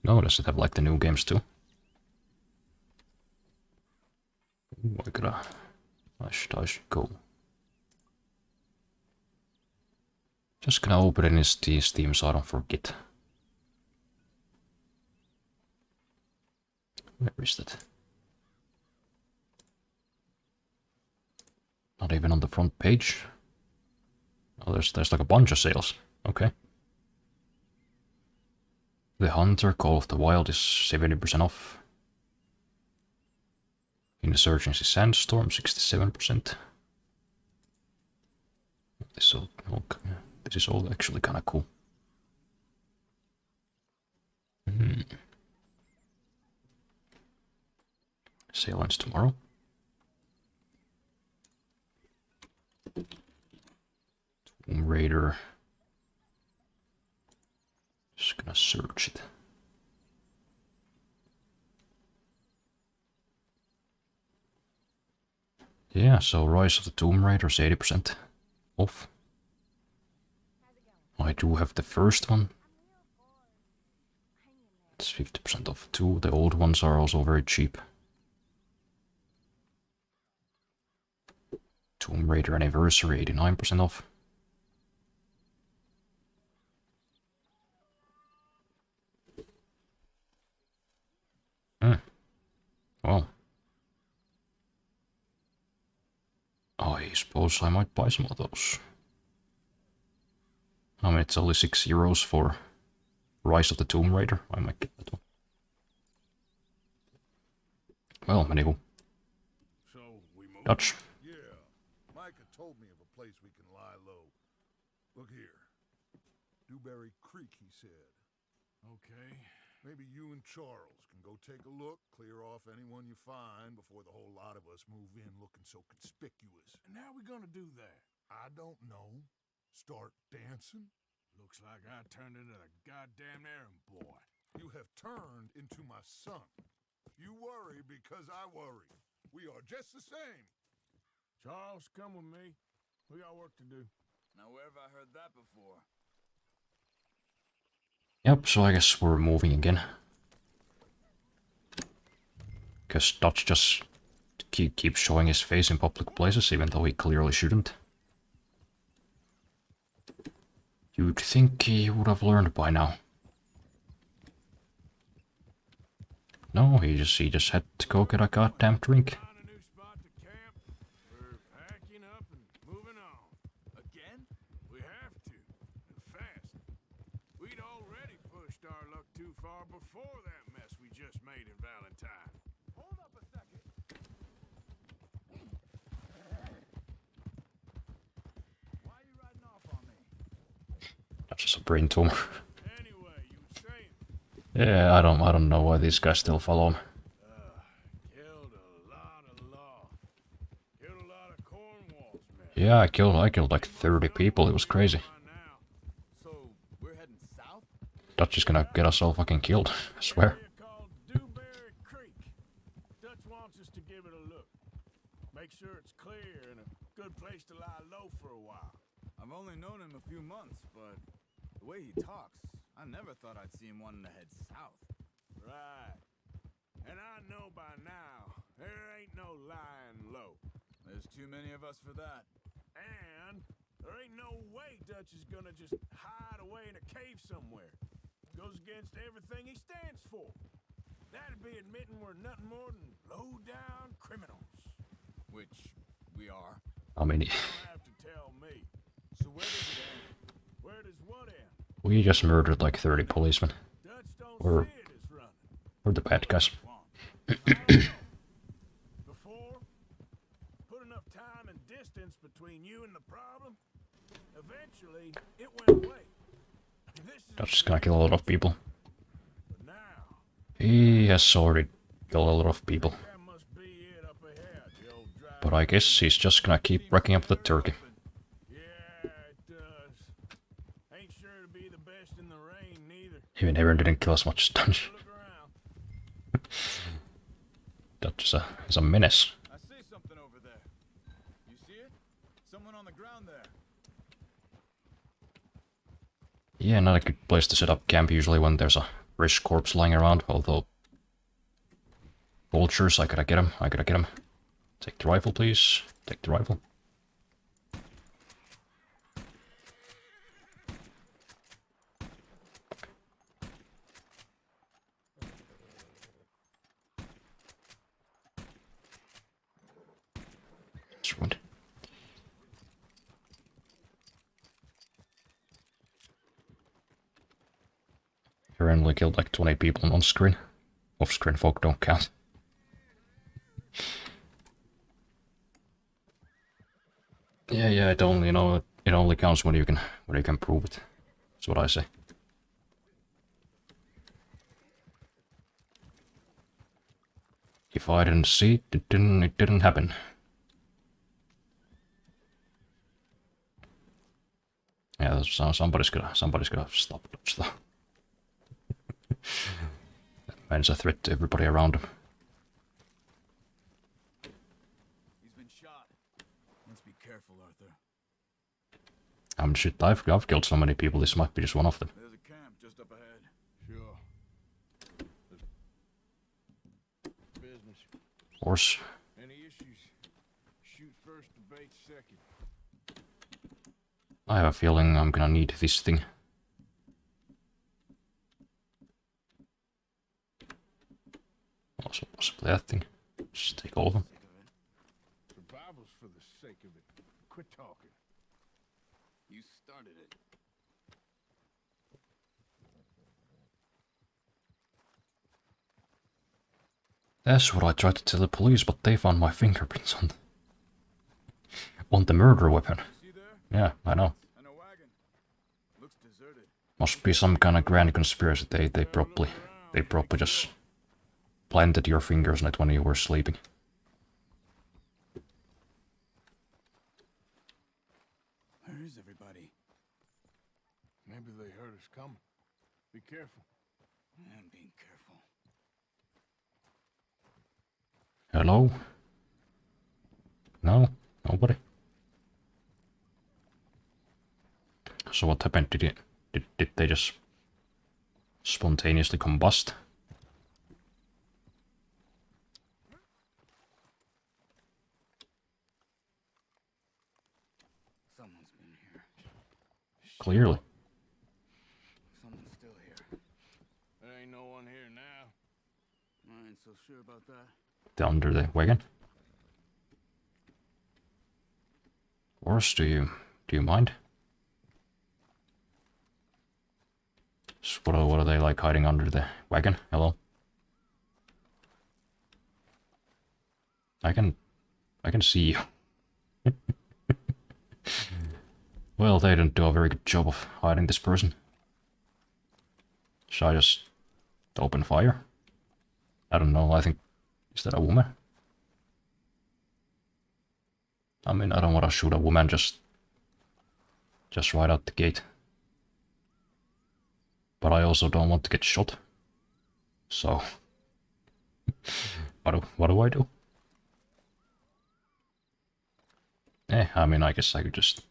[SPEAKER 1] No, does it have like the new games too? Ooh, I should go. Just gonna open it in Steam so I don't forget. Where is that? Not even on the front page. Oh, there's like a bunch of sales. Okay. The Hunter Call of the Wild is 70% off. Insurgency Sandstorm 67%. This is all actually kind of cool. Sale ends tomorrow. Tomb Raider. Just gonna search it. Yeah, so Rise of the Tomb Raider is 80% off. I do have the first one. It's 50% off too. The old ones are also very cheap. Tomb Raider Anniversary, 89% off. Well. I suppose I might buy some of those. I mean, it's only €6 for Rise of the Tomb Raider. I might get that one. Well, anywho.
[SPEAKER 6] So we move.
[SPEAKER 1] Dutch.
[SPEAKER 6] Yeah. Micah told me of a place we can lie low. Look here. Dewberry Creek, he said.
[SPEAKER 2] Okay.
[SPEAKER 6] Maybe you and Charles can go take a look, clear off anyone you find before the whole lot of us move in looking so conspicuous.
[SPEAKER 2] And how we gonna do that?
[SPEAKER 6] I don't know. Start dancing?
[SPEAKER 2] Looks like I turned into the goddamn errand boy.
[SPEAKER 6] You have turned into my son. You worry because I worry. We are just the same.
[SPEAKER 2] Charles, come with me. We got work to do.
[SPEAKER 4] Now, where have I heard that before?
[SPEAKER 1] Yep, so I guess we're moving again. Because Dutch just keeps showing his face in public places, even though he clearly shouldn't. You'd think he would have learned by now. No, he just had to go get a goddamn drink.
[SPEAKER 2] Find a new spot to camp. We're packing up and moving on. Again? We have to, and fast. We'd already pushed our luck too far before that mess we just made in Valentine. Hold up a second. Why are you riding off on me?
[SPEAKER 1] That's just a brain tumor.
[SPEAKER 2] Anyway, you were saying.
[SPEAKER 1] Yeah, I don't know why these guys still follow him.
[SPEAKER 2] Killed a lot of law. Killed a lot of Cornwall's men.
[SPEAKER 1] Yeah, I killed like 30 people. It was crazy.
[SPEAKER 2] By now.
[SPEAKER 7] So, we're heading south?
[SPEAKER 1] Dutch is gonna get us all fucking killed, I swear.
[SPEAKER 2] Area called Dewberry Creek. Dutch wants us to give it a look. Make sure it's clear and a good place to lie low for a while.
[SPEAKER 7] I've only known him a few months, but the way he talks, I never thought I'd see him wanting to head south.
[SPEAKER 2] Right. And I know by now, there ain't no lying low.
[SPEAKER 7] There's too many of us for that.
[SPEAKER 2] And there ain't no way Dutch is gonna just hide away in a cave somewhere. Goes against everything he stands for. That'd be admitting we're nothing more than low-down criminals.
[SPEAKER 7] Which we are.
[SPEAKER 1] I mean,
[SPEAKER 2] You don't have to tell me.
[SPEAKER 7] So where does it end?
[SPEAKER 2] Where does what end?
[SPEAKER 1] we just murdered like 30 policemen.
[SPEAKER 2] Dutch don't
[SPEAKER 1] Or-
[SPEAKER 2] see it as running.
[SPEAKER 1] We're the bad guys.
[SPEAKER 2] I don't know. Before, put enough time and distance between you and the problem. Eventually, it went away. This is
[SPEAKER 1] Dutch is gonna kill a lot of people.
[SPEAKER 2] but now.
[SPEAKER 1] He has already killed a lot of people.
[SPEAKER 2] That must be it up ahead, the old drive.
[SPEAKER 1] But I guess he's just gonna keep wrecking up the turkey.
[SPEAKER 2] Yeah, it does. Ain't sure to be the best in the rain, neither.
[SPEAKER 1] Even Aaron didn't kill as much as Dutch.
[SPEAKER 2] Look around.
[SPEAKER 1] Dutch is a menace.
[SPEAKER 7] I see something over there. You see it? Someone on the ground there.
[SPEAKER 1] Yeah, not a good place to set up camp usually when there's a fresh corpse lying around, although... Vultures, I gotta get him, I gotta get him. Take the rifle, please. Take the rifle. It's ruined. I randomly killed like 20 people on screen. Off-screen folk don't count. Yeah, it only, it only counts when you can prove it. That's what I say. If I didn't see it, it didn't happen. Yeah, somebody's gonna stop Dutch though. That man's a threat to everybody around him.
[SPEAKER 7] He's been shot. Let's be careful, Arthur.
[SPEAKER 1] I mean, shit, I've killed so many people, this might be just one of them.
[SPEAKER 7] There's a camp just up ahead.
[SPEAKER 2] Sure. Business.
[SPEAKER 1] Horse.
[SPEAKER 2] Any issues? Shoot first, debate second.
[SPEAKER 1] I have a feeling I'm gonna need this thing. Also possibly that thing. Just take all of them.
[SPEAKER 2] Survival's for the sake of it. Quit talking.
[SPEAKER 7] You started it.
[SPEAKER 1] That's what I tried to tell the police, but they found my fingerprints on the murder weapon.
[SPEAKER 7] See there?
[SPEAKER 1] Yeah, I know.
[SPEAKER 7] And a wagon. Looks deserted.
[SPEAKER 1] Must be some kind of grand conspiracy. They probably just planted your fingers on it when you were sleeping.
[SPEAKER 7] Where is everybody?
[SPEAKER 2] Maybe they heard us coming. Be careful.
[SPEAKER 7] I'm being careful.
[SPEAKER 1] Hello? No? Nobody? So what happened? Did they just spontaneously combust?
[SPEAKER 7] Someone's been here.
[SPEAKER 1] Clearly.
[SPEAKER 7] so sure about that.
[SPEAKER 1] Under the wagon. Horse, do you mind? What are they like hiding under the wagon? Hello? I can see you. Well, they didn't do a very good job of hiding this person. Should I just open fire? I don't know, I think... Is that a woman? I mean, I don't want to shoot a woman just right out the gate. But I also don't want to get shot. So... what do I do? I mean, I guess I could just...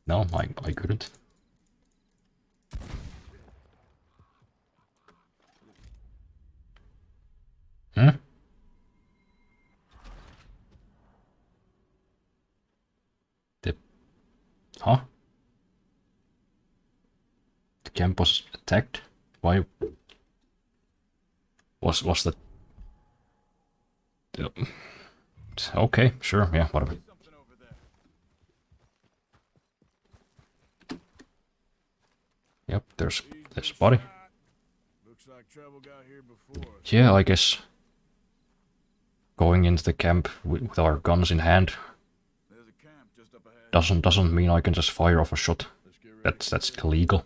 [SPEAKER 1] No, I couldn't. Hmm? Huh? The camp was attacked? Why? Was that... Okay, sure, yeah, whatever.
[SPEAKER 7] Something over there.
[SPEAKER 1] Yep, there's a body.
[SPEAKER 2] Looks like trouble got here before us.
[SPEAKER 1] Yeah, I guess going into the camp with our guns in hand
[SPEAKER 7] There's a camp just up ahead.
[SPEAKER 1] doesn't mean I can just fire off a shot.
[SPEAKER 2] Let's get ready.
[SPEAKER 1] That's illegal.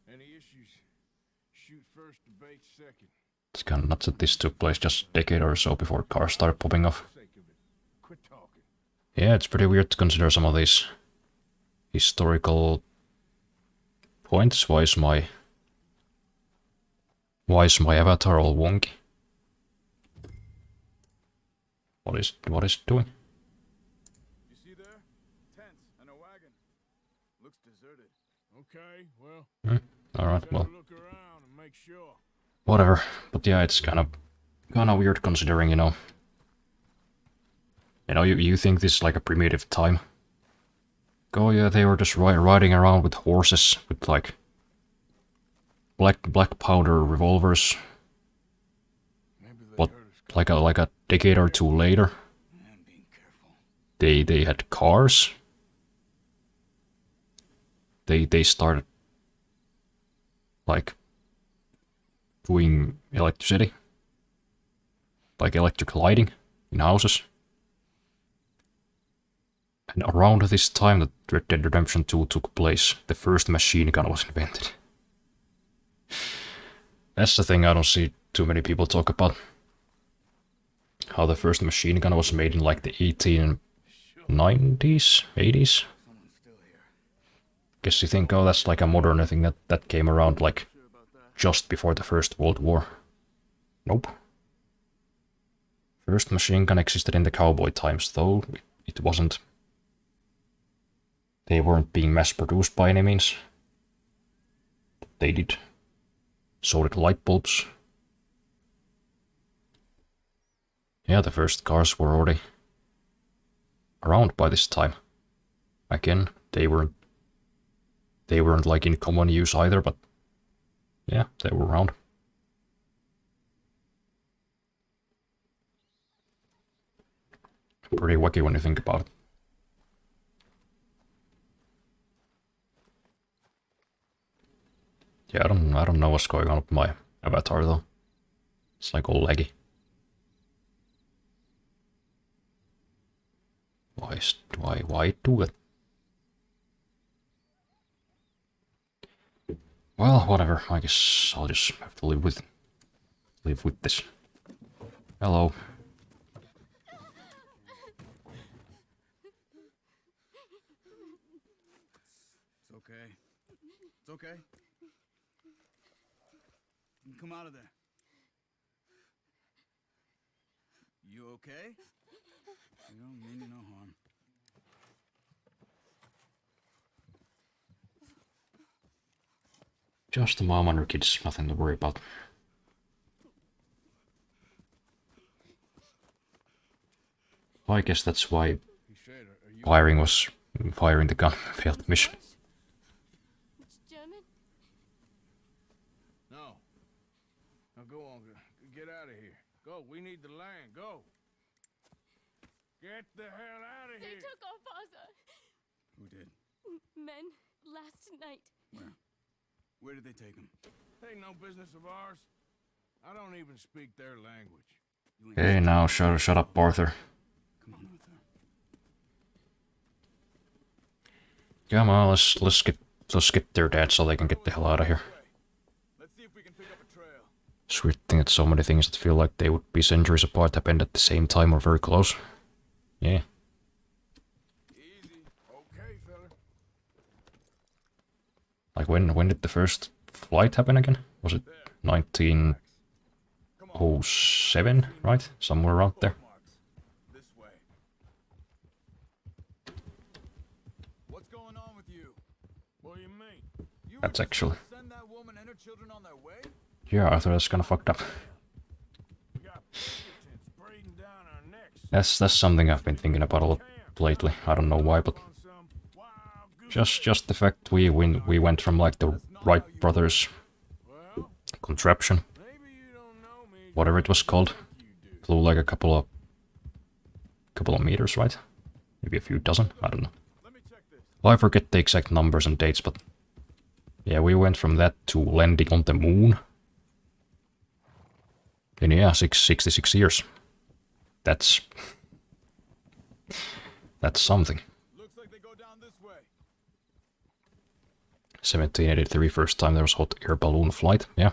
[SPEAKER 2] Any issues? Shoot first, debate second.
[SPEAKER 1] It's kind of nuts that this took place just a decade or so before cars started popping off.
[SPEAKER 2] Sake of it. Quit talking.
[SPEAKER 1] Yeah, it's pretty weird to consider some of these historical points. Why is my avatar all wonky? What is it doing?
[SPEAKER 7] You see there? Tents and a wagon. Looks deserted.
[SPEAKER 2] Okay, well,
[SPEAKER 1] Alright,
[SPEAKER 2] better
[SPEAKER 1] well,
[SPEAKER 2] look around and make sure.
[SPEAKER 1] whatever. But yeah, it's kind of weird considering, you know. You think this is like a primitive time. Oh yeah, they were just riding around with horses with like black powder revolvers.
[SPEAKER 2] Maybe they
[SPEAKER 1] What,
[SPEAKER 2] heard us.
[SPEAKER 1] like a decade or two later,
[SPEAKER 4] I'm being careful.
[SPEAKER 1] they had cars. They started like doing electricity, like electric lighting in houses. And around this time that Red Dead Redemption 2 took place, the first machine gun was invented. That's the thing I don't see too many people talk about. How the first machine gun was made in like the 1890s, 80s.
[SPEAKER 4] Someone's still here.
[SPEAKER 1] Guess you think, oh, that's like a modern thing that came around like just before the First World War. Nope. First machine gun existed in the cowboy times, though it wasn't. They weren't being mass produced by any means. They did. So did light bulbs. Yeah, the first cars were already around by this time. Again, they weren't like in common use either, but yeah, they were around. Pretty wacky when you think about it. Yeah, I don't know what's going on with my avatar though. It's like all laggy. Why do it? Well, whatever. I guess I'll just have to live with this. Hello.
[SPEAKER 7] It's okay. It's okay. You can come out of there. You okay? You don't mean you no harm.
[SPEAKER 1] Just a mom and her kids, nothing to worry about. I guess that's why
[SPEAKER 2] He said, are you
[SPEAKER 1] firing the gun failed mission.
[SPEAKER 8] It's German?
[SPEAKER 2] No. Now go on, get out of here. Go, we need the land, go. Get the hell out of
[SPEAKER 8] They
[SPEAKER 2] here.
[SPEAKER 8] took our father.
[SPEAKER 7] Who did?
[SPEAKER 8] Men last night.
[SPEAKER 7] Where? Where did they take him?
[SPEAKER 2] Ain't no business of ours. I don't even speak their language.
[SPEAKER 7] You ain't
[SPEAKER 1] Okay, now shut up, Arthur.
[SPEAKER 7] Come on, Arthur.
[SPEAKER 1] Come on, let's get their dad so they can get the hell out of here.
[SPEAKER 7] Let's see if we can pick up a trail.
[SPEAKER 1] It's weird thing that so many things that feel like they would be centuries apart happened at the same time or very close. Yeah.
[SPEAKER 2] Easy. Okay, fella.
[SPEAKER 1] Like when did the first flight happen again? Was it 1907, right? Somewhere around there.
[SPEAKER 7] Marks. This way. What's going on with you?
[SPEAKER 2] What do you mean?
[SPEAKER 7] You
[SPEAKER 1] That's
[SPEAKER 7] were just
[SPEAKER 1] actually-
[SPEAKER 7] gonna send that woman and her children on their way?
[SPEAKER 1] Yeah, Arthur, that's kinda fucked up.
[SPEAKER 2] We got Pinkertons breathing down our necks.
[SPEAKER 1] That's something I've been thinking about a lot lately. I don't know why, but
[SPEAKER 2] On some wild goose
[SPEAKER 1] just the fact we went from like the Wright brothers
[SPEAKER 2] Well,
[SPEAKER 1] contraption,
[SPEAKER 2] maybe you don't know me.
[SPEAKER 1] whatever it was called,
[SPEAKER 2] You do.
[SPEAKER 1] flew like a couple of meters, right? Maybe a few dozen. I don't know.
[SPEAKER 7] Let me check this.
[SPEAKER 1] Well, I forget the exact numbers and dates, but yeah, we went from that to landing on the moon. In yeah, 66 years. That's something.
[SPEAKER 7] Looks like they go down this way.
[SPEAKER 1] 1783, first time there was hot air balloon flight. Yeah,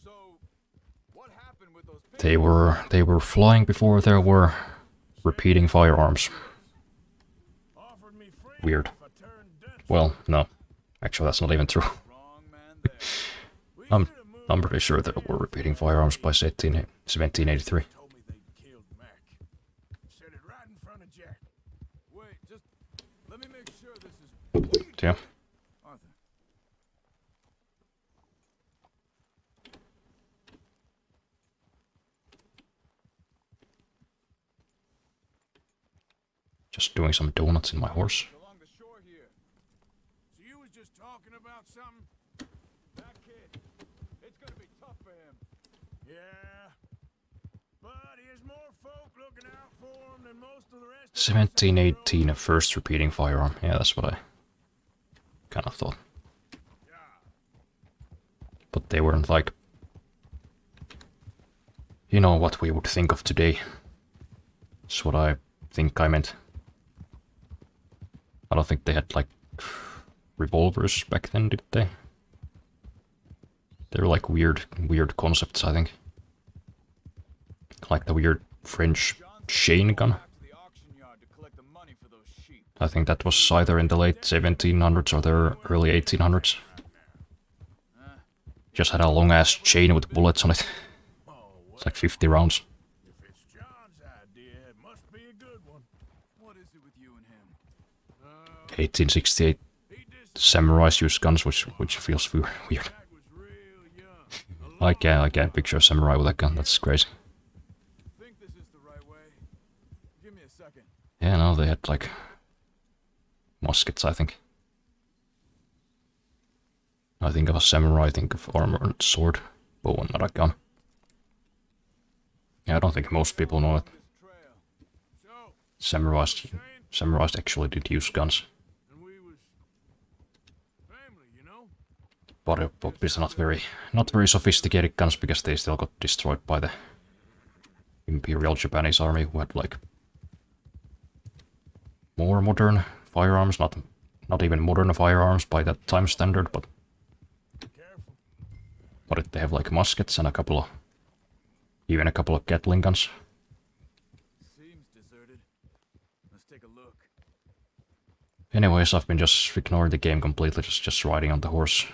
[SPEAKER 7] So, what happened with those
[SPEAKER 1] they were flying before there were repeating firearms.
[SPEAKER 2] Offered me freedom
[SPEAKER 1] Weird.
[SPEAKER 2] if I turned Dutch.
[SPEAKER 1] Well, no, actually that's not even true.
[SPEAKER 7] wrong man there?
[SPEAKER 2] We
[SPEAKER 1] I'm
[SPEAKER 2] should've moved.
[SPEAKER 1] I'm pretty sure there were repeating firearms by 1783.
[SPEAKER 2] Told me they killed Mac. Said it right in front of Jack.
[SPEAKER 7] Wait, just let me make sure this is.
[SPEAKER 1] Yeah.
[SPEAKER 7] Arthur.
[SPEAKER 1] Just doing some donuts in my horse.
[SPEAKER 7] Along the shore here.
[SPEAKER 2] So you was just talking about something?
[SPEAKER 7] That kid. It's gonna be tough for him.
[SPEAKER 2] Yeah. But here's more folk looking out for him than most of the rest of
[SPEAKER 1] 1718, a first repeating firearm. Yeah, that's what I kind of thought. But they weren't like, you know, what we would think of today. That's what I think I meant. I don't think they had like revolvers back then, did they? They were like weird concepts, I think. Like the weird French chain gun.
[SPEAKER 7] Back to the auction yard to collect the money for those sheep.
[SPEAKER 1] I think that was either in the late 1700s or the early 1800s. Just had a long ass chain with bullets on it. It's like 50 rounds.
[SPEAKER 2] If it's John's idea, it must be a good one.
[SPEAKER 7] What is it with you and him?
[SPEAKER 1] 1868
[SPEAKER 2] He just
[SPEAKER 1] samurais use guns, which feels weird.
[SPEAKER 2] Jack was real young.
[SPEAKER 1] I can't picture a samurai with a gun. That's crazy.
[SPEAKER 7] Think this is the right way? Give me a second.
[SPEAKER 1] Yeah, no, they had like muskets, I think. I think of a samurai, I think of armor and sword, bow and not a gun. Yeah, I don't think most people know it.
[SPEAKER 7] This trail.
[SPEAKER 2] So,
[SPEAKER 1] Samurais actually did use guns,
[SPEAKER 2] and we was family, you know?
[SPEAKER 1] but obviously not very sophisticated guns because they still got destroyed by the Imperial Japanese army, who had like more modern firearms, not even modern firearms by that time standard, but
[SPEAKER 2] Careful.
[SPEAKER 1] what did they have, like muskets and even a couple of Gatling guns.
[SPEAKER 7] Seems deserted. Let's take a look.
[SPEAKER 1] Anyways, I've been just ignoring the game completely, just riding on the horse,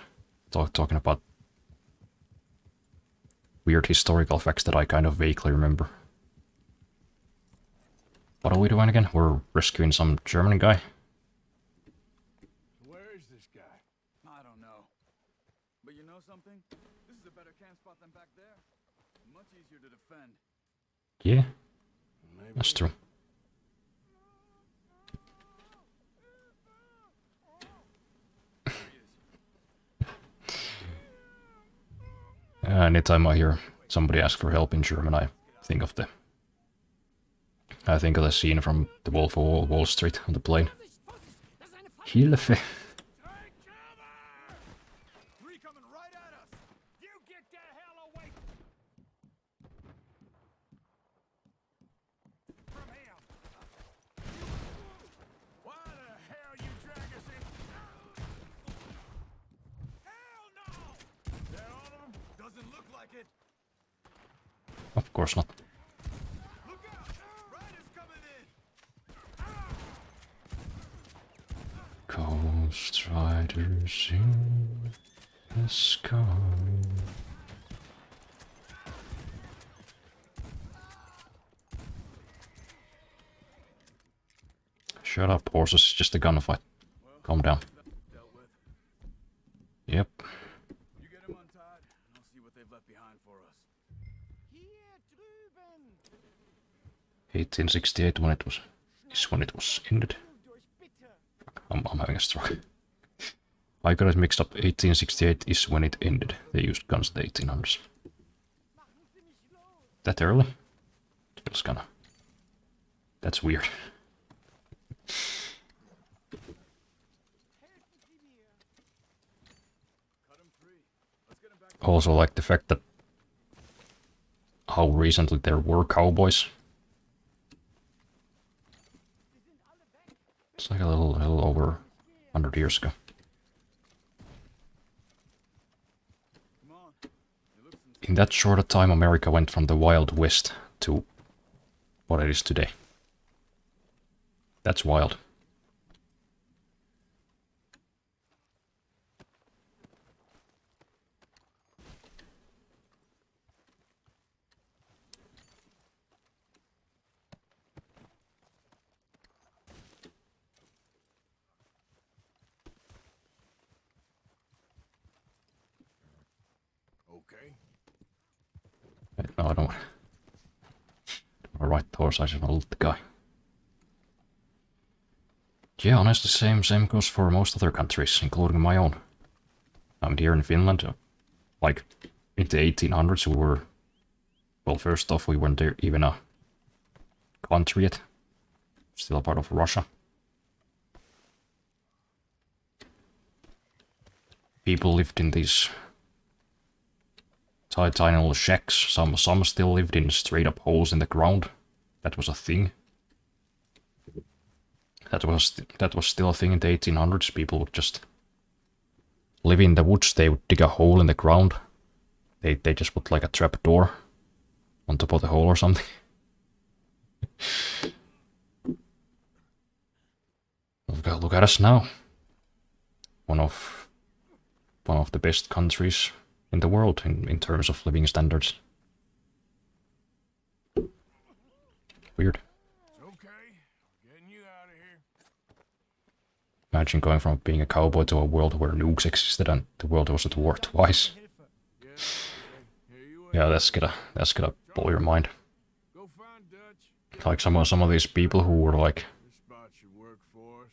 [SPEAKER 1] talking about weird historical facts that I kind of vaguely remember. What are we doing again? We're rescuing some German guy.
[SPEAKER 2] Where is this guy?
[SPEAKER 7] I don't know. But you know something? This is a better camp spot than back there. Much easier to defend.
[SPEAKER 1] Yeah, that's true. Anytime I hear somebody ask for help in German, I think of the scene from The Wolf of Wall Street on the plane. Hilfe!
[SPEAKER 7] Three coming right at us.
[SPEAKER 5] You get the hell away from here!
[SPEAKER 2] Why the hell you drag us in? Hell no! Is that all of them?
[SPEAKER 7] Doesn't look like it.
[SPEAKER 1] Of course not.
[SPEAKER 7] Look out! Riders coming in.
[SPEAKER 1] Ghost riders in the sky. Shut up, horses. It's just a gunfight. Calm down.
[SPEAKER 7] Dealt with.
[SPEAKER 1] Yep.
[SPEAKER 7] You get them untied, and I'll see what they've left behind for us.
[SPEAKER 5] Hier drüben!
[SPEAKER 1] 1868 is when it was ended.
[SPEAKER 5] Durch, bitte!
[SPEAKER 1] I'm having a stroke. I got it mixed up. 1868 is when it ended. They used guns in the 1800s. That early? Feels kinda... That's weird. Also like the fact that how recently there were cowboys. It's like a little over 100 years ago. In that short a time, America went from the Wild West to what it is today. That's wild.
[SPEAKER 2] Okay.
[SPEAKER 1] Wait, no, I don't. Alright, horse, I should not loot the guy. Yeah, honestly, same goes for most other countries, including my own. I mean, here in Finland, like, in the 1800s, we were... Well, first off, we weren't even a country yet. Still a part of Russia. People lived in these tiny little shacks. Some still lived in straight up holes in the ground. That was a thing. That was still a thing in the 1800s. People would just live in the woods. They would dig a hole in the ground. They just put like a trap door on top of the hole or something. Look at us now. One of the best countries in the world in terms of living standards. Weird.
[SPEAKER 2] It's okay. Getting you out of here.
[SPEAKER 1] Imagine going from being a cowboy to a world where nukes existed and the world was at war twice. Yeah, that's gonna blow your mind.
[SPEAKER 2] Go find Dutch.
[SPEAKER 1] Like some of these people who were like
[SPEAKER 2] This spot should work for us.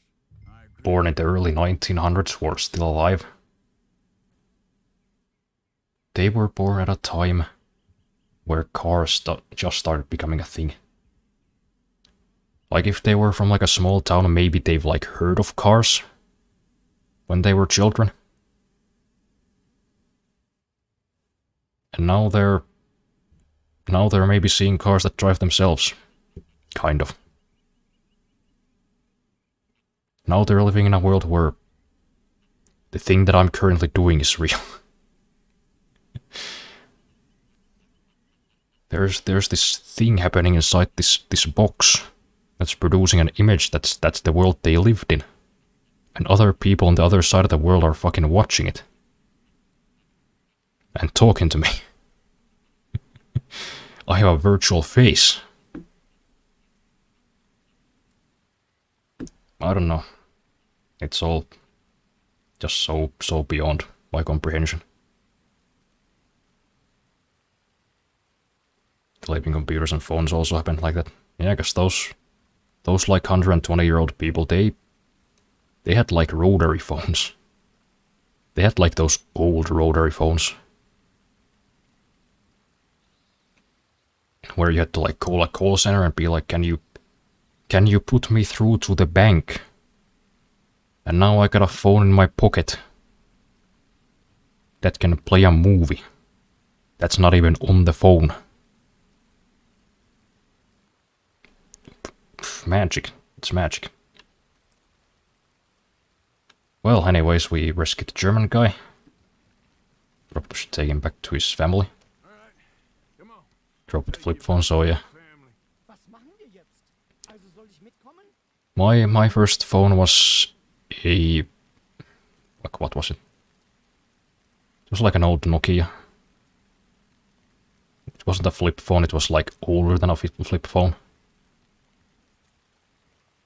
[SPEAKER 2] I agree.
[SPEAKER 1] born in the early 1900s were still alive. They were born at a time where cars just started becoming a thing. Like if they were from like a small town, maybe they've like heard of cars when they were children. And now they're maybe seeing cars that drive themselves. Kind of. Now they're living in a world where the thing that I'm currently doing is real. There's this thing happening inside this box that's producing an image that's the world they lived in. And other people on the other side of the world are fucking watching it. And talking to me. I have a virtual face. I don't know. It's all just so beyond my comprehension. Sleeping computers and phones also happen like that. Yeah, I guess those like 120-year-old people, they had like rotary phones. They had like those old rotary phones. where you had to like call a call center and be like, can you put me through to the bank? And now I got a phone in my pocket that can play a movie. That's not even on the phone. Magic. It's magic. Well, anyways, we rescued the German guy. Probably should take him back to his family.
[SPEAKER 2] Come on.
[SPEAKER 1] Drop the flip phone, so yeah.
[SPEAKER 2] Family.
[SPEAKER 5] Was machen wir jetzt? Also soll ich mitkommen?
[SPEAKER 1] My first phone was a... Like, what was it? It was like an old Nokia. It wasn't a flip phone, it was like older than a flip phone.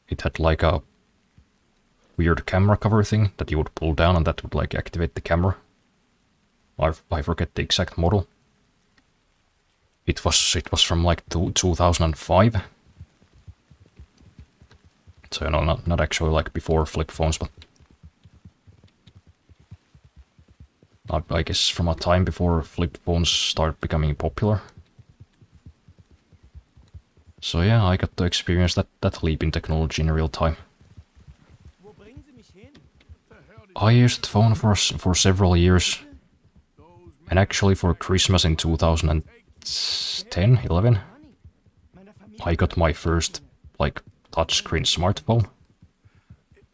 [SPEAKER 1] It had like a weird camera cover thing that you would pull down and that would like activate the camera. I forget the exact model. It was from like 2005. So you know, not actually like before flip phones, but I guess from a time before flip phones started becoming popular. So yeah, I got to experience that leap in technology in real time.
[SPEAKER 5] Wo bringen Sie mich hin?
[SPEAKER 1] I used the phone for several years, and actually for Christmas in 2010, 11,
[SPEAKER 5] Meiner Familie.
[SPEAKER 1] I got my first like touchscreen smartphone.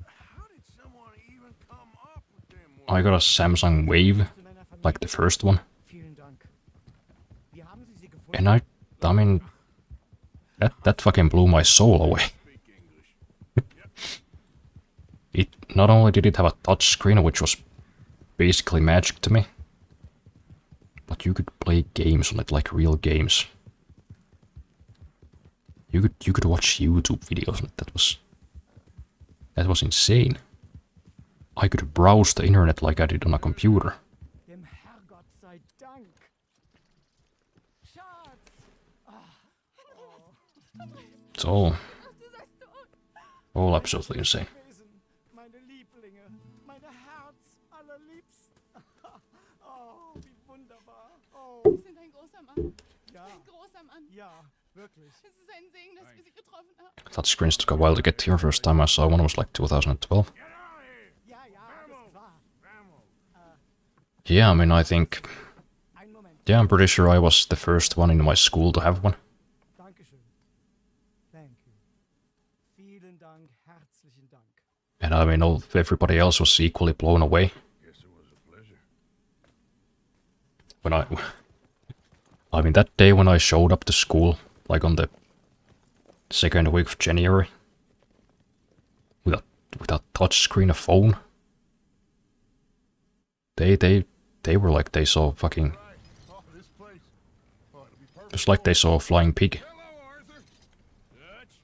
[SPEAKER 2] How did someone even come up with them words?
[SPEAKER 1] I got a Samsung Wave,
[SPEAKER 5] Zu meiner Familie.
[SPEAKER 1] like the first one,
[SPEAKER 5] Vielen Dank. Wie haben Sie sie gefunden?
[SPEAKER 1] and I mean, that fucking blew my soul away. It not only did it have a touch screen, which was basically magic to me, but you could play games on it, like real games. You could watch YouTube videos on it. That was insane. I could browse the internet like I did on a computer.
[SPEAKER 5] Dem Herrgott sei Dank. Schatz.
[SPEAKER 1] It's all absolutely insane.
[SPEAKER 5] Wesen, meine Lieblinge, meine Herz allerliebsten. Oh, wie wunderbar. Oh,
[SPEAKER 8] Sie sind ein großer Mann.
[SPEAKER 5] ja,
[SPEAKER 8] Ein großer Mann.
[SPEAKER 5] ja, wirklich.
[SPEAKER 8] Es ist ein Segen, dass wir Sie getroffen haben.
[SPEAKER 1] Touchscreens took a while to get here. First time I saw one was like 2012.
[SPEAKER 5] Ja, ja, das ist wahr.
[SPEAKER 1] Yeah, I mean, I think...
[SPEAKER 5] Ein Moment.
[SPEAKER 1] Yeah, I'm pretty sure I was the first one in my school to have one.
[SPEAKER 5] Dankeschön. Thank you. Vielen Dank, herzlichen Dank.
[SPEAKER 1] And I mean, everybody else was equally blown away.
[SPEAKER 2] Guess it was a pleasure.
[SPEAKER 1] When I mean, that day when I showed up to school, like on the second week of January, with a touchscreen, a phone, they were like they saw fucking...
[SPEAKER 6] Oh, this place. Oh, it'll be perfect.
[SPEAKER 1] Just like they saw a flying pig.
[SPEAKER 6] Hello, Arthur.
[SPEAKER 2] Dutch?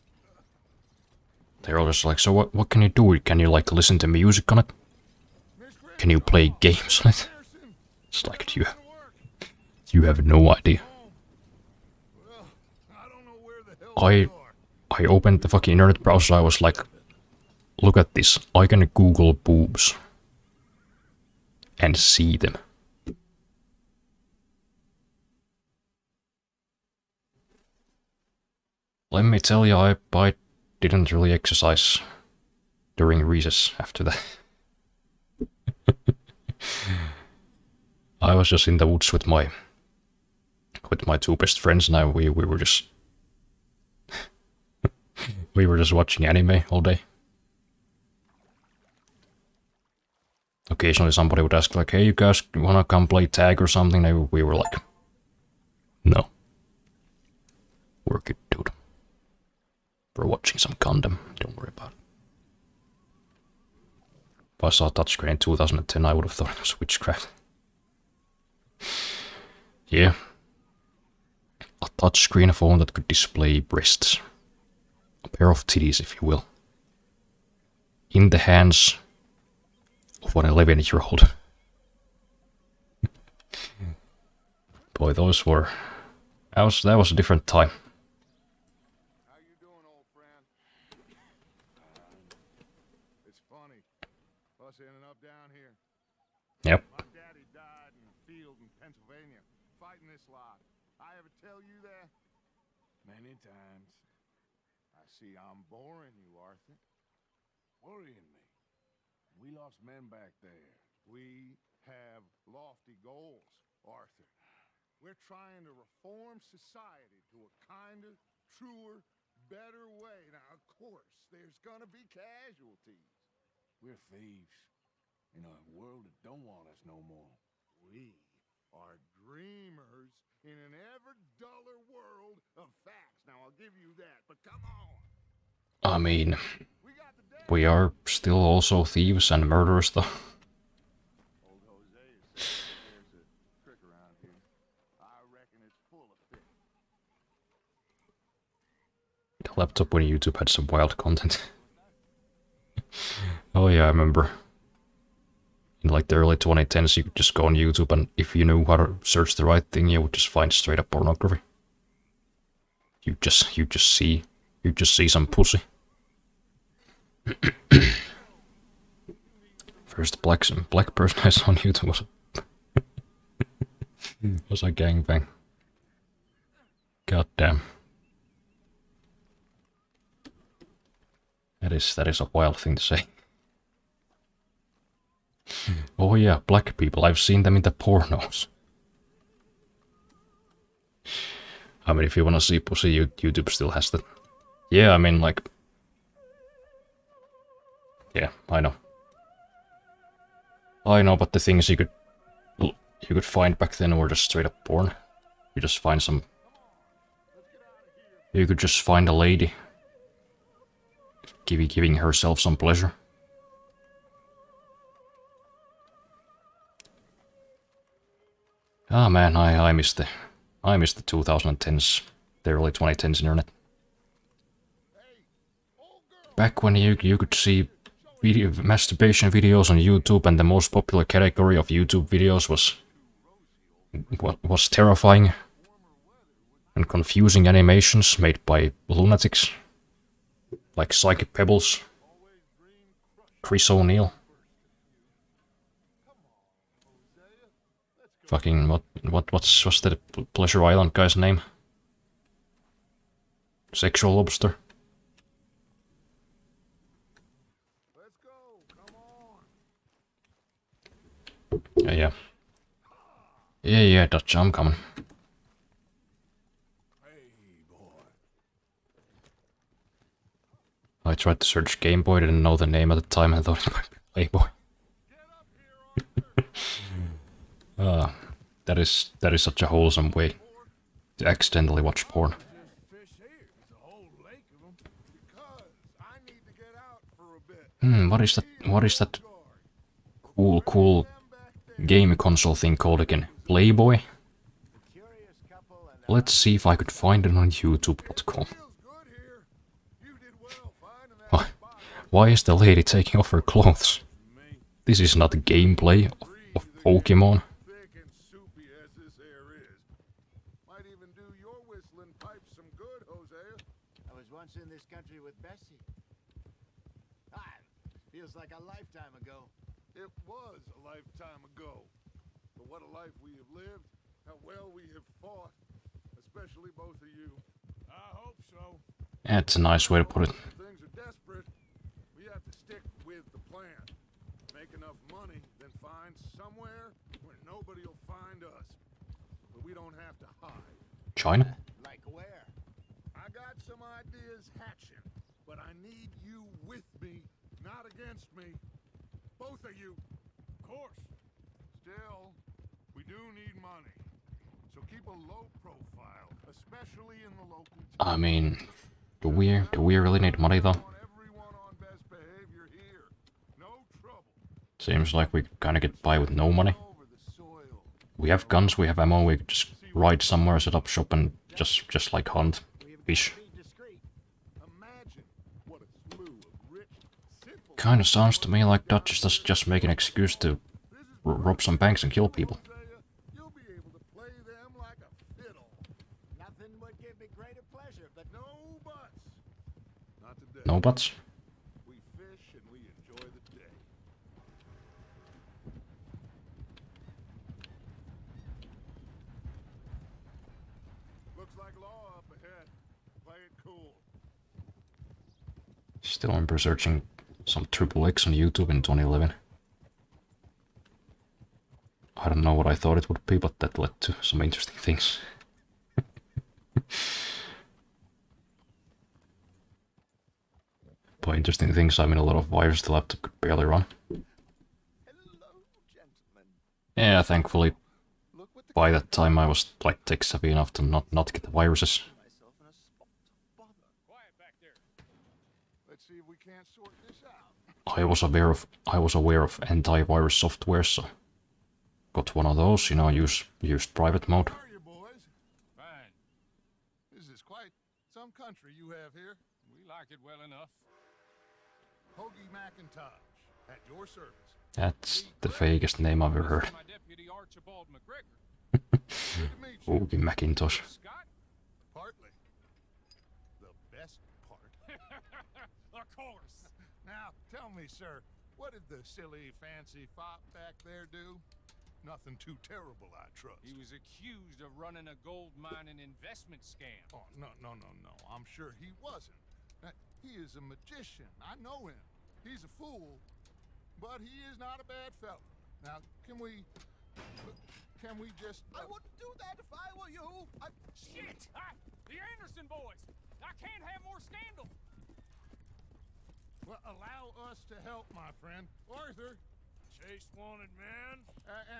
[SPEAKER 1] They're all just like, so what can you do? Can you like listen to music on it?
[SPEAKER 6] Miss Grant,
[SPEAKER 1] Can you play games on it?
[SPEAKER 6] Anderson,
[SPEAKER 1] It's like,
[SPEAKER 6] to work.
[SPEAKER 1] you have no idea.
[SPEAKER 6] Well, I don't know where the hell
[SPEAKER 1] I
[SPEAKER 6] you are.
[SPEAKER 1] I opened the fucking internet browser. I was like, look at this. I can Google boobs and see them. Let me tell you, I didn't really exercise during recess after that. I was just in the woods with my two best friends, and we were just we were just watching anime all day. Occasionally somebody would ask like, hey, you guys wanna come play tag or something? And we were like, no. We're good, dude. We're watching some Gundam, don't worry about it. If I saw touchscreen in 2010, I would have thought it was witchcraft. Yeah. A touchscreen phone that could display breasts. A pair of titties, if you will. In the hands of an 11-year-old. Boy, those were... That was a different time.
[SPEAKER 6] How you doing, old friend? It's funny. Us ending up down here.
[SPEAKER 1] Yep.
[SPEAKER 6] My daddy died in a field in Pennsylvania, fighting this lot. I ever tell you that? Many times. I see I'm boring you, Arthur.
[SPEAKER 2] Worrying me. We lost men back there.
[SPEAKER 6] We have lofty goals, Arthur. We're trying to reform society to a kinder, truer, better way. Now, of course, there's gonna be casualties.
[SPEAKER 2] We're thieves. In a world that don't want us no more.
[SPEAKER 6] We are dreamers in an ever duller world of facts. Now, I'll give you that, but come on.
[SPEAKER 1] I mean,
[SPEAKER 6] We got the day.
[SPEAKER 1] we are still also thieves and murderers though.
[SPEAKER 6] Old Jose is saying there's a trick around here. I reckon it's full of fish.
[SPEAKER 1] The laptop when YouTube had some wild content. Oh yeah, I remember. In like the early 2010s, you could just go on YouTube and if you knew how to search the right thing, you would just find straight up pornography. You just see some pussy. First black person I saw on YouTube was a gangbang. God damn. That is a wild thing to say. Oh yeah, black people. I've seen them in the pornos. I mean, if you wanna see pussy, YouTube still has that. Yeah, I mean, like... Yeah, I know. I know, but the things you could find back then were just straight up porn. You just find some... You could just find a lady giving herself some pleasure. Ah man, I miss the 2010s, the early 2010s internet. Back when you could see masturbation videos on YouTube, and the most popular category of YouTube videos was terrifying and confusing animations made by lunatics like Psychic Pebbles, Chris O'Neill. Fucking what's the Pleasure Island guy's name? Sexual Lobster.
[SPEAKER 6] Let's go. Come on.
[SPEAKER 1] Yeah. Yeah, Dutch, I'm coming. I tried to search Game Boy, didn't know the name at the time, I thought it might be Playboy. That is such a wholesome way to accidentally watch porn.
[SPEAKER 2] Fish here. There's a whole lake of them.
[SPEAKER 6] Because I need to get out for a bit.
[SPEAKER 1] What is that cool game console thing called again? Playboy? Let's see if I could find it on youtube.com.
[SPEAKER 6] Feels good here. You did well finding that.
[SPEAKER 1] Why is the lady taking off her clothes? This is not gameplay of Pokemon.
[SPEAKER 6] Thick and soupy as this air is. Might even do your whistling pipes some good, Hosea.
[SPEAKER 9] I was once in this country with Bessie. Feels like a lifetime ago.
[SPEAKER 6] It was a lifetime ago. But what a life we have lived. How well we have fought. Especially both of you.
[SPEAKER 2] I hope so.
[SPEAKER 1] That's a nice way to put it.
[SPEAKER 6] Things are desperate. We have to stick with the plan. Make enough money, then find somewhere where nobody will find us. But we don't have to hide.
[SPEAKER 1] China?
[SPEAKER 9] Like where?
[SPEAKER 6] I got some ideas hatching, but I need you with me, not against me. Both of you.
[SPEAKER 2] Of course.
[SPEAKER 6] Still, we do need money. So keep a low profile, especially in the local
[SPEAKER 1] I mean, do we really need money though?
[SPEAKER 6] everyone on best behavior here. No trouble.
[SPEAKER 1] Seems like we could kinda get by with no money.
[SPEAKER 6] Over the soil.
[SPEAKER 1] We have guns, we have ammo, we could just ride somewhere, set up shop and just like hunt, fish.
[SPEAKER 9] Be discreet.
[SPEAKER 6] Imagine what a slew of rich, simple
[SPEAKER 1] Kinda sounds to me like Dutch is just make an excuse to rob some banks and kill people.
[SPEAKER 6] Hosea, you'll be able to play them like a fiddle.
[SPEAKER 9] Nothing would give me greater pleasure, but
[SPEAKER 6] No buts. Not today.
[SPEAKER 1] No buts?
[SPEAKER 6] We fish and we enjoy the day. Looks like law up ahead.
[SPEAKER 1] Still remember searching some XXX on YouTube in 2011. I don't know what I thought it would be, but that led to some interesting things. By interesting things, I mean a lot of viruses the laptop could barely run. Yeah, thankfully, by that time I was like tech savvy enough to not get the viruses.
[SPEAKER 6] Let's see if we can't sort this out.
[SPEAKER 1] I was aware of antivirus software, so got one of those. You know, used private mode.
[SPEAKER 6] How are you, boys?
[SPEAKER 2] Fine.
[SPEAKER 6] This is quite some country you have here.
[SPEAKER 2] We like it well enough.
[SPEAKER 6] Hoagie McIntosh, at your service.
[SPEAKER 1] That's the vaguest name I've ever heard.
[SPEAKER 2] My deputy Archibald McGregor.
[SPEAKER 6] Good to meet you.
[SPEAKER 1] Oogie Macintosh.
[SPEAKER 2] Scott?
[SPEAKER 6] Partly. The best part.
[SPEAKER 2] Of course.
[SPEAKER 6] Now, tell me, sir, what did the silly, fancy fop back there do? Nothing too terrible, I trust.
[SPEAKER 2] He was accused of running a gold mining investment scam.
[SPEAKER 6] Oh, no. I'm sure he wasn't. He is a magician. I know him. He's a fool, but he is not a bad fellow. Now, can we just...
[SPEAKER 9] I wouldn't do that if I were you.
[SPEAKER 2] Shit! The Anderson boys! I can't have more scandal!
[SPEAKER 6] Well, allow us to help, my friend. Arthur,
[SPEAKER 2] Chase wanted, man.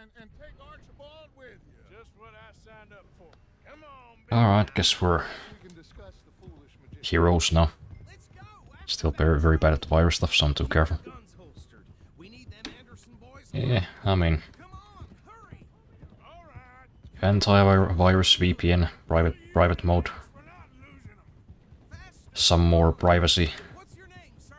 [SPEAKER 6] and take Archibald with you.
[SPEAKER 2] Just what I signed up for. Come on, baby.
[SPEAKER 1] Alright, guess we're
[SPEAKER 6] We can discuss the foolish magician.
[SPEAKER 1] heroes now.
[SPEAKER 9] Let's go.
[SPEAKER 1] Still very bad at the virus stuff, so I'm too careful.
[SPEAKER 9] Guns holstered. We need them Anderson boys.
[SPEAKER 1] Yeah, I mean,
[SPEAKER 9] Come on, hurry.
[SPEAKER 2] All right.
[SPEAKER 1] antivirus VPN, private mode,
[SPEAKER 2] We're not losing them.
[SPEAKER 1] some more privacy,
[SPEAKER 9] What's your name, sir?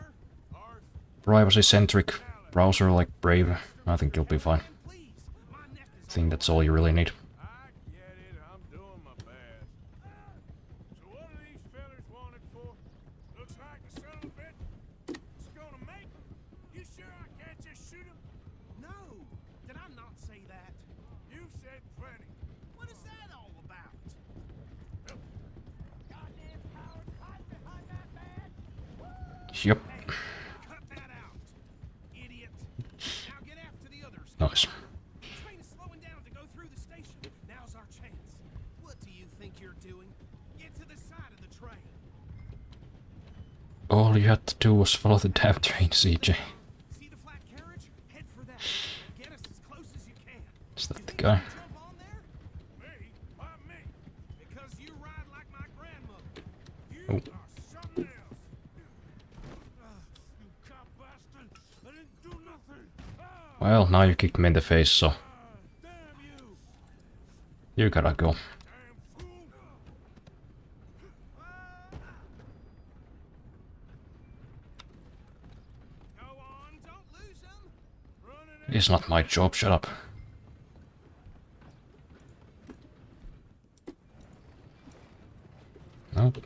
[SPEAKER 1] privacy-centric browser like Brave. I think you'll be fine.
[SPEAKER 9] Please. My neck
[SPEAKER 1] I
[SPEAKER 9] is
[SPEAKER 1] think that's all you really need.
[SPEAKER 2] I get it. I'm doing my best. So what are these fellers wanted for? Looks like the son of a bitch is gonna make 'em. You sure I can't just shoot him?
[SPEAKER 9] No. Did I not say that?
[SPEAKER 2] You said plenty.
[SPEAKER 9] What is that all about?
[SPEAKER 5] Goddamn coward, hide behind that man!
[SPEAKER 1] Yep,
[SPEAKER 9] Cut that out. Idiot. Now get after the others.
[SPEAKER 1] nice.
[SPEAKER 9] The train is slowing down to go through the station. Now's our chance. What do you think you're doing? Get to the side of the train.
[SPEAKER 1] All you had to do was follow the damn train, CJ.
[SPEAKER 9] See the flat carriage? Head for that. Get us as close as you can.
[SPEAKER 1] Is that the
[SPEAKER 9] Think
[SPEAKER 1] guy?
[SPEAKER 9] you can jump on there?
[SPEAKER 2] Me? Why me?
[SPEAKER 9] Because you ride like my grandmother.
[SPEAKER 2] You
[SPEAKER 1] Oh.
[SPEAKER 2] are something else. You cop bastard. I didn't do nothing.
[SPEAKER 1] Well, now you kicked me in the face, so
[SPEAKER 2] Damn you.
[SPEAKER 1] you gotta go.
[SPEAKER 2] Damn fool.
[SPEAKER 9] Go on, don't lose them.
[SPEAKER 2] Running
[SPEAKER 1] It's not my job, shut up. Nope.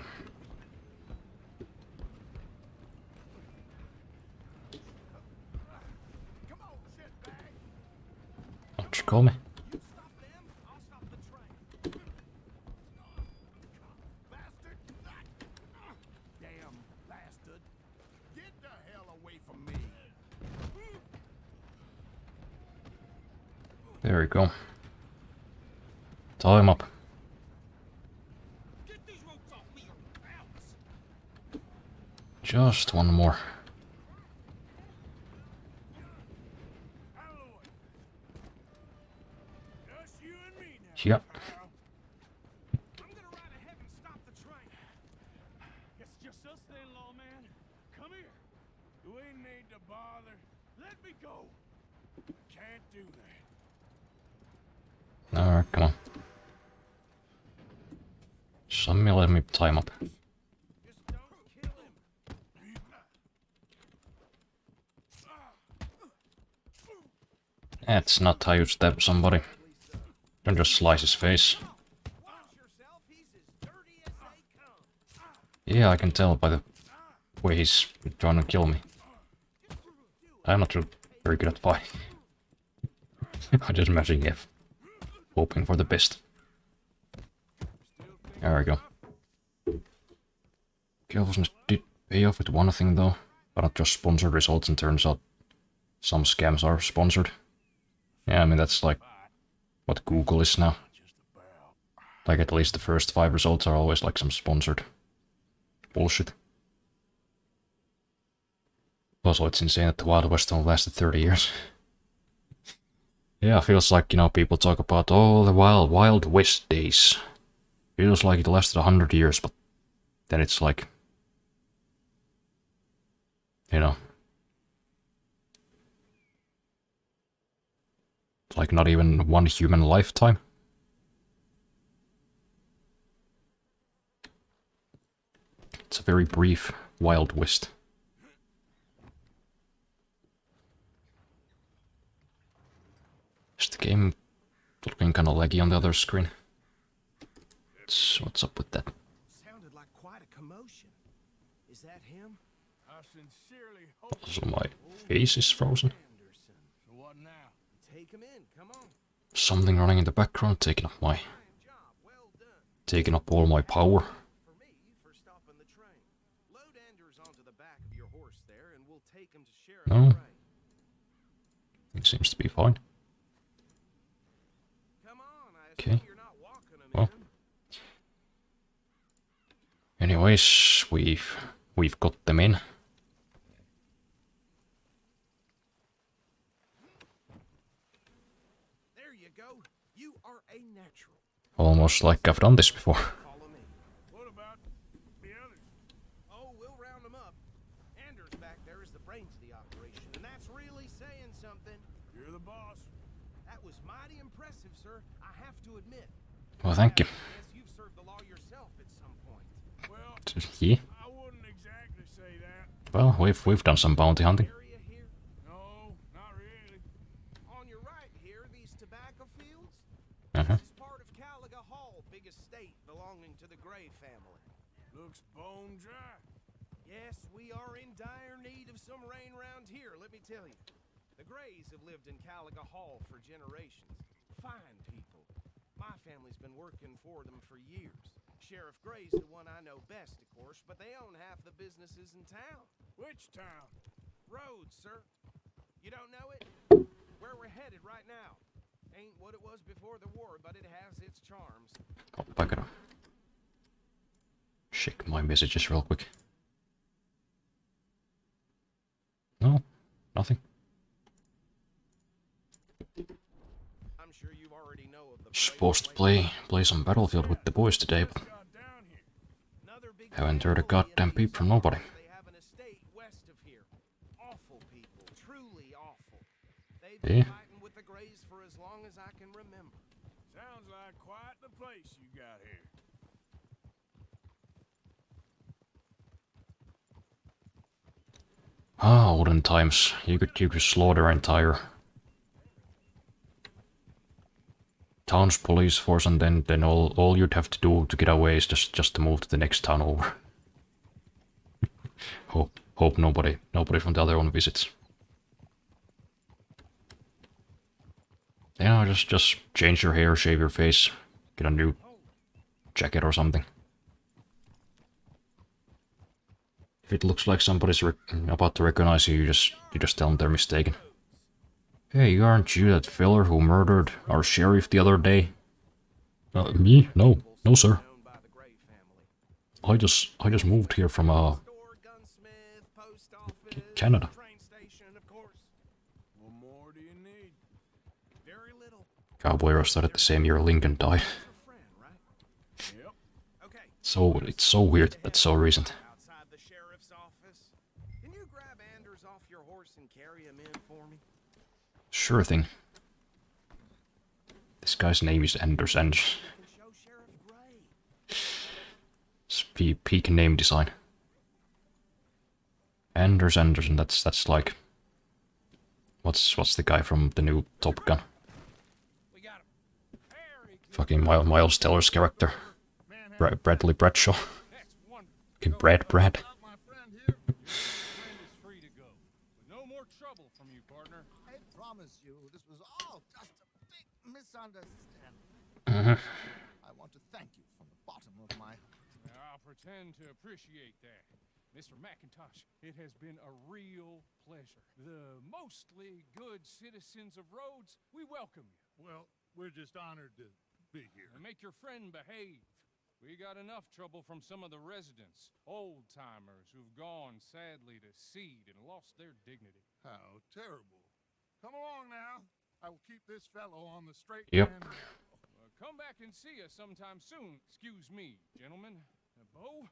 [SPEAKER 6] Come on, shitbag.
[SPEAKER 1] Don't you call me?
[SPEAKER 9] You stop them, I'll stop the train.
[SPEAKER 6] Bastard. Damn bastard. Get the hell away from me.
[SPEAKER 1] There we go. Tie him up.
[SPEAKER 9] Get these ropes off me or else.
[SPEAKER 1] Just one more.
[SPEAKER 2] Alloy. Just you and me now.
[SPEAKER 1] Yep.
[SPEAKER 2] pal.
[SPEAKER 9] I'm gonna ride ahead and stop the train.
[SPEAKER 2] It's just us then, lawman. Come here. We need to bother. Let me go. Can't do that.
[SPEAKER 1] Alright, come on. Some let me tie him up.
[SPEAKER 9] Just don't kill him.
[SPEAKER 1] That's not how you stab somebody. Don't just slice his face.
[SPEAKER 9] Watch yourself, he's as dirty as they come.
[SPEAKER 1] Yeah, I can tell by the way he's trying to kill me. I'm not very good at fighting. I'm just mashing F. Hoping for the best. There we go. Kelvin did payoff with one thing though, but not just sponsored results, and turns out some scams are sponsored. Yeah, I mean that's like what Google is now. Like at least the first 5 results are always like some sponsored bullshit. Also, it's insane that the Wild West only lasted 30 years. Yeah, feels like, you know, people talk about, oh, the Wild West days. Feels like it lasted 100 years, but then it's like, you know, it's like not even one human lifetime. It's a very brief Wild West. Is the game looking kinda laggy on the other screen? What's up with that?
[SPEAKER 9] Sounded like quite a commotion. Is that him?
[SPEAKER 2] I sincerely hope
[SPEAKER 1] Also, my face is frozen.
[SPEAKER 9] Anderson.
[SPEAKER 2] so. What now?
[SPEAKER 9] Take him in. Come on.
[SPEAKER 1] Something running in the background, taking up
[SPEAKER 9] Fine job. Well done.
[SPEAKER 1] taking up all my power.
[SPEAKER 9] For me, for stopping the train. Load Anders onto the back of your horse there, and we'll take him to Sheriff
[SPEAKER 1] Oh.
[SPEAKER 9] Gray.
[SPEAKER 1] It seems to be fine.
[SPEAKER 9] Come on, I
[SPEAKER 1] Okay.
[SPEAKER 9] assume you're not walking him
[SPEAKER 1] Well.
[SPEAKER 9] in.
[SPEAKER 1] Anyways, we've got them in.
[SPEAKER 9] There you go. You are a natural.
[SPEAKER 1] Almost like I've done this before.
[SPEAKER 9] Follow me.
[SPEAKER 2] What about the others?
[SPEAKER 9] Oh, we'll round them up. Anders back there is the brains of the operation, and that's really saying something.
[SPEAKER 2] You're the boss.
[SPEAKER 9] That was mighty impressive, sir. I have to admit.
[SPEAKER 1] Well, thank you.
[SPEAKER 9] Yes, you've served the law yourself at some point.
[SPEAKER 2] Well,
[SPEAKER 1] Yeah.
[SPEAKER 2] I wouldn't exactly say that.
[SPEAKER 1] Well, we've done some bounty hunting.
[SPEAKER 9] Area here.
[SPEAKER 2] No, not really.
[SPEAKER 9] On your right here, these tobacco fields.
[SPEAKER 1] Uh-huh.
[SPEAKER 9] This is part of Caliga Hall, big estate belonging to the Gray family.
[SPEAKER 2] Looks bone dry.
[SPEAKER 9] Yes, we are in dire need of some rain round here, let me tell you. The Grays have lived in Caliga Hall for generations. Fine people. My family's been working for them for years. Sheriff Gray's the one I know best, of course, but they own half the businesses in town.
[SPEAKER 2] Which town?
[SPEAKER 9] Rhodes, sir. You don't know it? Where we're headed right now. Ain't what it was before the war, but it has its charms.
[SPEAKER 1] Oh, I gotta check my messages real quick. No, nothing.
[SPEAKER 9] I'm sure you already know of the
[SPEAKER 1] Supposed to play some Battlefield with the boys today, but
[SPEAKER 2] Got down here.
[SPEAKER 9] Another big
[SPEAKER 1] haven't heard a
[SPEAKER 9] family
[SPEAKER 1] goddamn
[SPEAKER 9] of
[SPEAKER 1] peep
[SPEAKER 9] these
[SPEAKER 1] from nobody.
[SPEAKER 9] They have an estate west of here. Awful people, truly awful. They've
[SPEAKER 1] Yeah.
[SPEAKER 9] been fighting with the Grays for as long as I can remember.
[SPEAKER 2] Sounds like quite the place you got here.
[SPEAKER 1] Ah, olden times. You could slaughter entire town's police force, and then all you'd have to do to get away is just to move to the next town over. hope nobody from the other one visits. Yeah, just change your hair, shave your face, get a new jacket or something. If it looks like somebody's about to recognize you, you just tell them they're mistaken. Hey, aren't you that fella who murdered our sheriff the other day? Me? No, sir.
[SPEAKER 9] Owned by the Gray family.
[SPEAKER 1] I just moved here from
[SPEAKER 9] Store, gunsmith, post office,
[SPEAKER 1] Canada.
[SPEAKER 9] train station, of course.
[SPEAKER 2] What more do you need?
[SPEAKER 9] Very little.
[SPEAKER 1] Cowboy started the same year Lincoln died.
[SPEAKER 9] Your friend, right?
[SPEAKER 2] Yep.
[SPEAKER 9] Okay.
[SPEAKER 1] So it's so weird that that's so recent.
[SPEAKER 9] Outside the sheriff's office. Can you grab Anders off your horse and carry him in for me?
[SPEAKER 1] Sure thing. This guy's name is Anders and
[SPEAKER 9] You can show Sheriff Gray.
[SPEAKER 1] it's peak name design. Anders Anderson, that's like what's the guy from the new Top Gun?
[SPEAKER 2] We got him. There he goes.
[SPEAKER 1] Fucking Miles Teller's character. Bradley Bradshaw.
[SPEAKER 2] That's wonderful.
[SPEAKER 1] Fucking Brad.
[SPEAKER 2] Got my friend here. Your friend is free to go. With no more trouble from you, partner.
[SPEAKER 6] I promise you, this was all just a big misunderstanding. I want to thank you from the bottom of my heart.
[SPEAKER 2] Now, I'll pretend to appreciate that.
[SPEAKER 10] Mr. McIntosh, it has been a real pleasure. The mostly good citizens of Rhodes, we welcome you.
[SPEAKER 6] Well, we're just honored to be here.
[SPEAKER 10] And make your friend behave. We got enough trouble from some of the residents, old-timers who've gone sadly to seed and lost their dignity.
[SPEAKER 6] How terrible. Come along now. I will keep this fellow on the straight
[SPEAKER 1] Yep.
[SPEAKER 6] and...
[SPEAKER 10] Come back and see us sometime soon. Excuse me, gentlemen. Bo,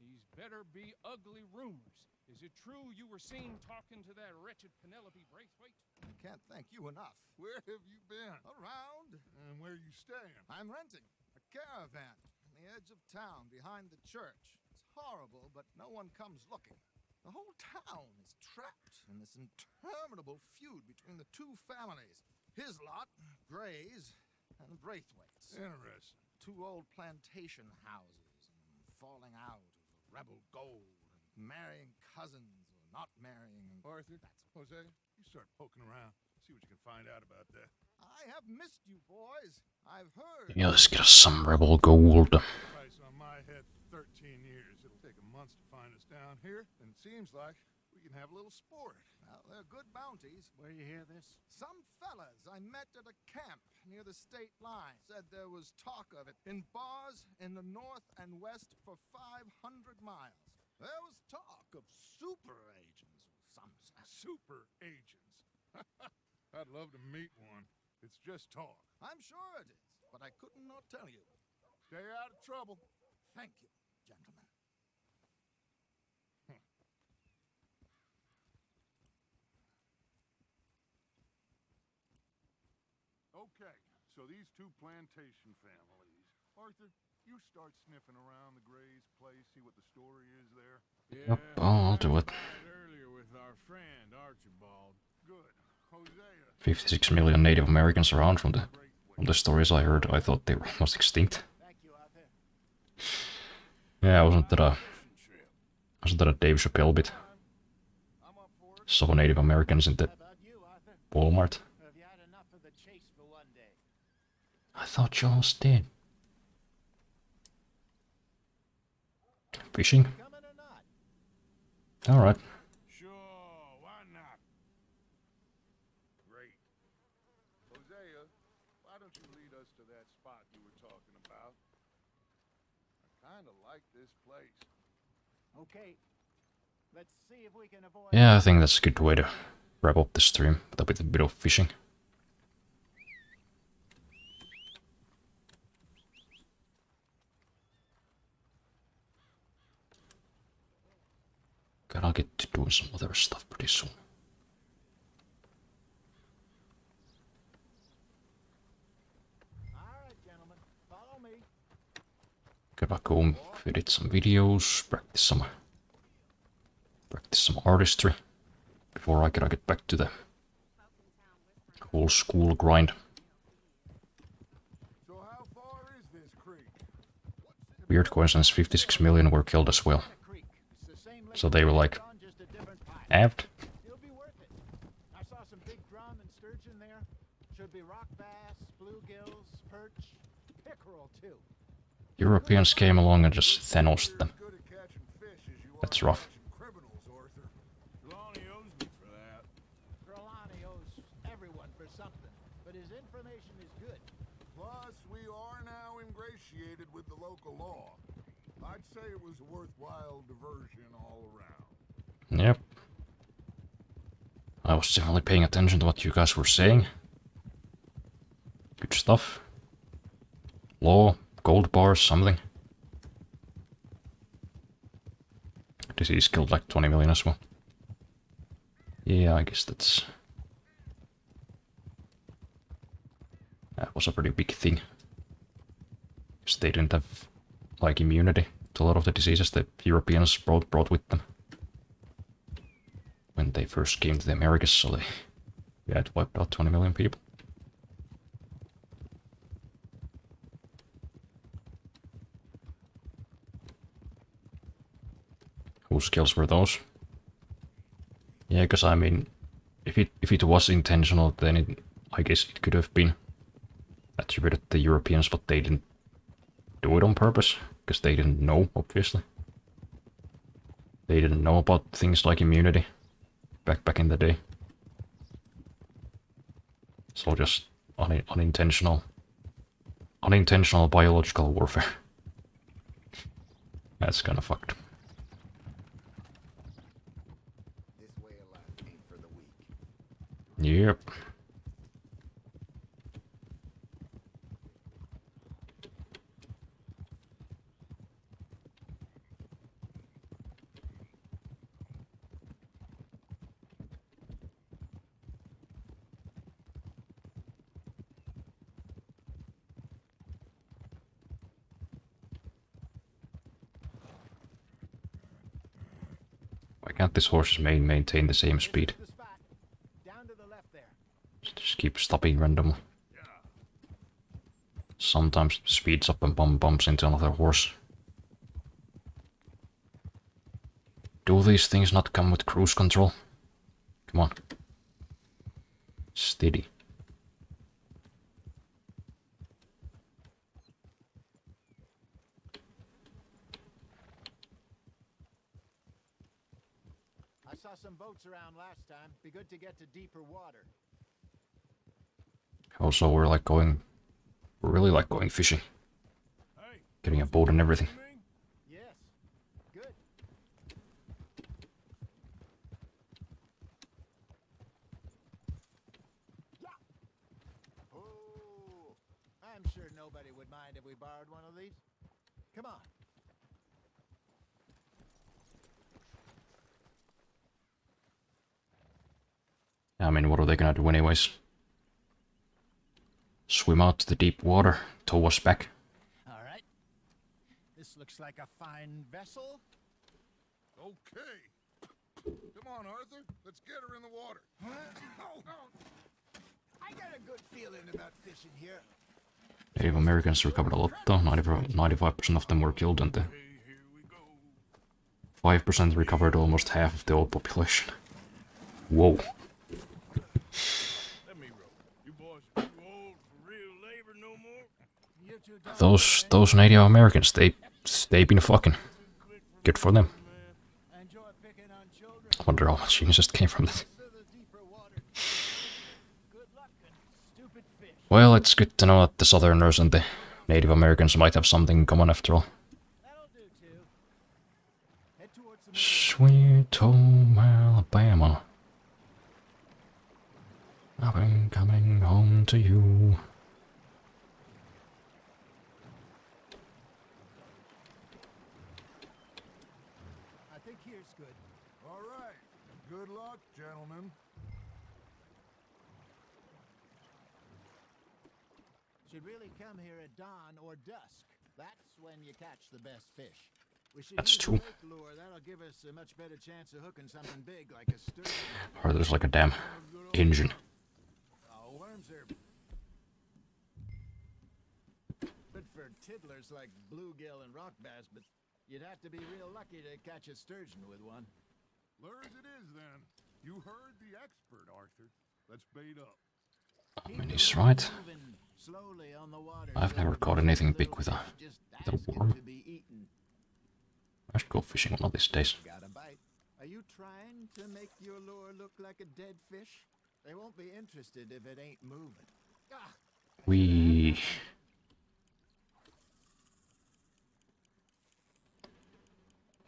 [SPEAKER 10] these better be ugly rumors. Is it true you were seen talking to that wretched Penelope Braithwaite?
[SPEAKER 6] I can't thank you enough. Where have you been? Around. And where are you staying? I'm renting a caravan on the edge of town behind the church. It's horrible, but no one comes looking. The whole town is trapped in this interminable feud between the two families. His lot, Gray's, and Braithwaite's. Interesting. Two old plantation houses, and falling out of the rebel gold, and marrying cousins or not marrying. Arthur, Jose, you start poking around. See what you can find out about that. I have missed you, boys. I've heard.
[SPEAKER 1] Yeah, let's get us some rebel gold.
[SPEAKER 6] Price on my head for 13 years. It'll take a month to find us down here, and it seems like we can have a little sport. Well, they're good bounties. Where you hear this? Some fellas I met at a camp near the state line said there was talk of it in bars in the north and west for 500 miles. There was talk of super agents, some say. Super agents? I'd love to meet one. It's just talk. I'm sure it is, but I couldn't not tell you. Stay out of trouble. Thank you, gentlemen. Okay, so these two plantation families. Arthur, you start sniffing around the Gray's place, see what the story is there.
[SPEAKER 1] Yep, I'll do it.
[SPEAKER 2] Earlier with our friend Archibald.
[SPEAKER 6] Good. Hosea.
[SPEAKER 1] 56 million Native Americans around from the stories I heard. I thought they were almost extinct. Yeah, wasn't that a Dave Chappelle bit? Saw Native Americans in the Walmart. I thought Charles did. Fishing? Alright.
[SPEAKER 2] Sure, why not?
[SPEAKER 6] Great. Hosea, why don't you lead us to that spot you were talking about? I kind of like this place.
[SPEAKER 5] Okay. Let's see if we can avoid...
[SPEAKER 1] Yeah, I think that's a good way to wrap up the stream with a bit of fishing. Gotta get to doing some other stuff pretty soon.
[SPEAKER 5] All right, gentlemen. Follow me.
[SPEAKER 1] Get back home, edit some videos, practice some artistry before I gotta get back to the whole school grind.
[SPEAKER 6] So how far is this creek?
[SPEAKER 1] Weird coincidence, 56 million were killed as well. So they were like, aft?
[SPEAKER 5] It'll be worth it. I saw some big drum and sturgeon there. Should be rock bass, bluegills, perch, pickerel too.
[SPEAKER 1] Europeans came along and just Thanos'd them.
[SPEAKER 6] Good at catching fish as you
[SPEAKER 1] That's
[SPEAKER 6] are
[SPEAKER 1] rough.
[SPEAKER 6] catching criminals, Arthur.
[SPEAKER 2] Trelawney owes me for that.
[SPEAKER 5] Trelawney owes everyone for something, but his information is good.
[SPEAKER 6] Plus, we are now ingratiated with the local law. I'd say it was a worthwhile diversion all around.
[SPEAKER 1] Yep. I was definitely paying attention to what you guys were saying. Good stuff. Law, gold bars, something. Disease killed like 20 million as well. Yeah, I guess that was a pretty big thing. Because they didn't have like immunity to a lot of the diseases the Europeans brought with them when they first came to the Americas, so they had wiped out 20 million people. Whose skills were those? Yeah, because I mean, if it was intentional, then I guess it could have been attributed to the Europeans, but they didn't do it on purpose, because they didn't know, obviously. They didn't know about things like immunity back in the day. So just unintentional biological warfare. That's kind of fucked.
[SPEAKER 6] This way of life ain't for the weak.
[SPEAKER 1] Yep. Why can't this horse's mane maintain the same speed?
[SPEAKER 5] The spot. Down to the left there.
[SPEAKER 1] Just keep stopping randomly. Sometimes speeds up and bumps into another horse. Do these things not come with cruise control? Come on. Steady.
[SPEAKER 5] I saw some boats around last time. Be good to get to deeper water.
[SPEAKER 1] Also, we're really like going fishing.
[SPEAKER 2] Hey,
[SPEAKER 1] Getting a boat and everything.
[SPEAKER 2] you mean?
[SPEAKER 5] Yes. Good. Oh, I'm sure nobody would mind if we borrowed one of these. Come on.
[SPEAKER 1] I mean, what are they gonna do anyways? Swim out to the deep water, tow us back.
[SPEAKER 5] All right. This looks like a fine vessel.
[SPEAKER 6] Okay. Come on, Arthur. Let's get her in the water.
[SPEAKER 5] I got a good feeling about fishing here.
[SPEAKER 1] Native Americans recovered a lot though. 95% of them were killed and the 5% recovered almost half of the old population. Whoa.
[SPEAKER 2] Let me roll. You boys are too old for real labor no more.
[SPEAKER 5] You two don't
[SPEAKER 1] Those Native Americans, they been fucking. Good for them.
[SPEAKER 5] enjoy picking on children
[SPEAKER 1] I wonder how much incest came from that.
[SPEAKER 5] to the deeper water. Good luck and stupid fish.
[SPEAKER 1] Well, it's good to know that the Southerners and the Native Americans might have something in common after all.
[SPEAKER 5] That'll do too. Head towards the
[SPEAKER 1] Sweet home Alabama. I've been coming home to you.
[SPEAKER 5] I think here's good.
[SPEAKER 6] All right. Good luck, gentlemen.
[SPEAKER 5] Should really come here at dawn or dusk. That's when you catch the best fish. We should
[SPEAKER 1] That's
[SPEAKER 5] use
[SPEAKER 1] true.
[SPEAKER 5] a lake lure. That'll give us a much better chance of hooking something big like a sturgeon.
[SPEAKER 1] Or there's like a damn engine.
[SPEAKER 5] Worms are good for tiddlers like bluegill and rock bass, but you'd have to be real lucky to catch a sturgeon with one.
[SPEAKER 6] Lure as it is, then. You heard the expert, Arthur. Let's bait up.
[SPEAKER 1] I mean, he's right.
[SPEAKER 5] Moving slowly on the water.
[SPEAKER 1] I've never caught anything big with a worm.
[SPEAKER 5] To be eaten.
[SPEAKER 1] I should go fishing one of these days.
[SPEAKER 5] Got a bite. Are you trying to make your lure look like a dead fish? They won't be interested if it ain't moving. Ah,
[SPEAKER 1] We.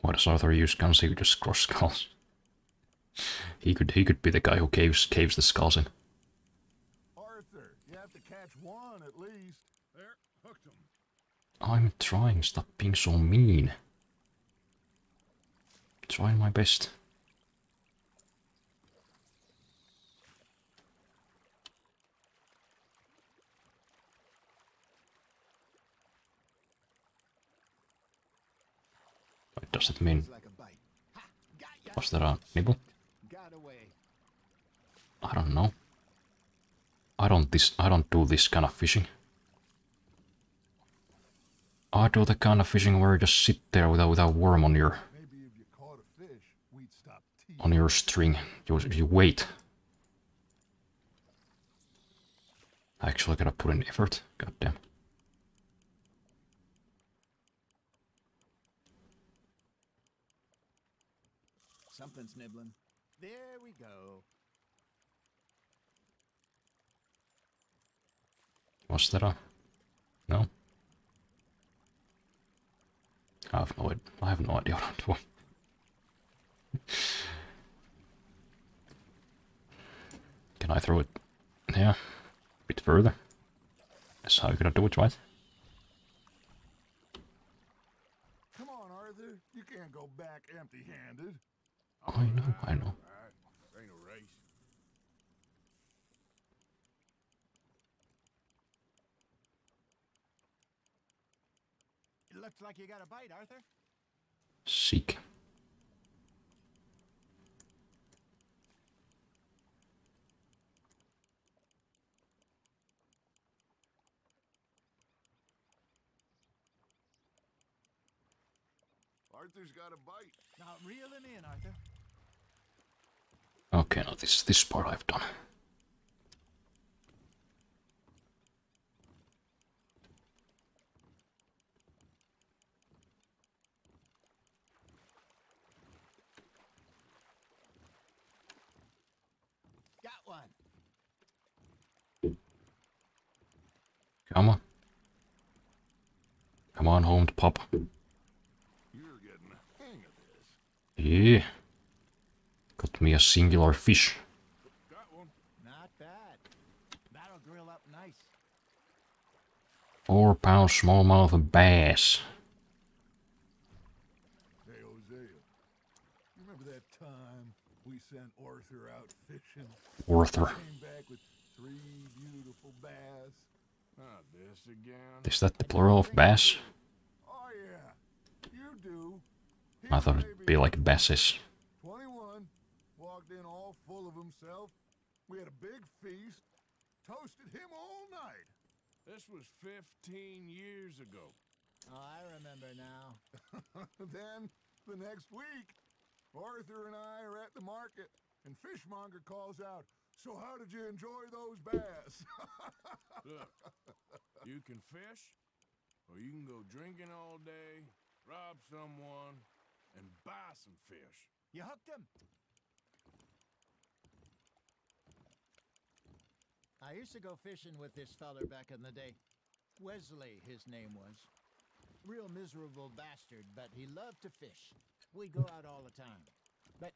[SPEAKER 1] Why does Arthur use guns? He could just crush skulls. He could be the guy who caves the skulls in.
[SPEAKER 6] Arthur, you have to catch one at least. There, hooked him.
[SPEAKER 1] I'm trying. Stop being so mean. Trying my best. What does it mean?
[SPEAKER 5] like a bite. Ha, got ya.
[SPEAKER 1] Was that a nibble?
[SPEAKER 5] Got away.
[SPEAKER 1] I don't know. I don't do this kind of fishing. I do the kind of fishing where you just sit there with a worm on your
[SPEAKER 6] Maybe if you caught a fish, we'd stop teasing.
[SPEAKER 1] on your string. You wait. I actually gotta put in effort. God damn.
[SPEAKER 7] something's nibbling.
[SPEAKER 5] There we go.
[SPEAKER 1] Was that a... No? I have no idea what I'm doing. Can I throw it? Yeah. A bit further. That's how you're gonna do it, right?
[SPEAKER 6] Come on, Arthur. You can't go back empty-handed.
[SPEAKER 1] I know.
[SPEAKER 2] All right. Ain't a race.
[SPEAKER 5] It looks like you got a bite, Arthur.
[SPEAKER 1] Seek.
[SPEAKER 6] Arthur's got a bite.
[SPEAKER 5] Now reel him in, Arthur.
[SPEAKER 1] Okay, now this part I've done.
[SPEAKER 5] Got one.
[SPEAKER 1] Come on. Come on home to Papa.
[SPEAKER 6] You're getting the hang of this.
[SPEAKER 1] Yeah. Got me a singular fish.
[SPEAKER 2] Got one.
[SPEAKER 5] Not bad. That'll grill up nice.
[SPEAKER 1] 4 pound smallmouth bass.
[SPEAKER 6] Hey, Hosea. You remember that time we sent Arthur out fishing?
[SPEAKER 1] Arthur.
[SPEAKER 6] Came back with 3 beautiful bass.
[SPEAKER 2] Not this again.
[SPEAKER 1] Is that the plural of bass?
[SPEAKER 6] Oh, yeah. You do.
[SPEAKER 1] I thought it'd be like basses.
[SPEAKER 6] 21. Walked in all full of himself. We had a big feast. Toasted him all night.
[SPEAKER 2] This was 15 years ago.
[SPEAKER 5] Oh, I remember now.
[SPEAKER 6] Then, the next week, Arthur and I are at the market, and Fishmonger calls out, "So how did you enjoy those bass?"
[SPEAKER 2] Look, you can fish, or you can go drinking all day, rob someone, and buy some fish.
[SPEAKER 5] You hooked him. I used to go fishing with this feller back in the day. Wesley, his name was. Real miserable bastard, but he loved to fish. We'd go out all the time. But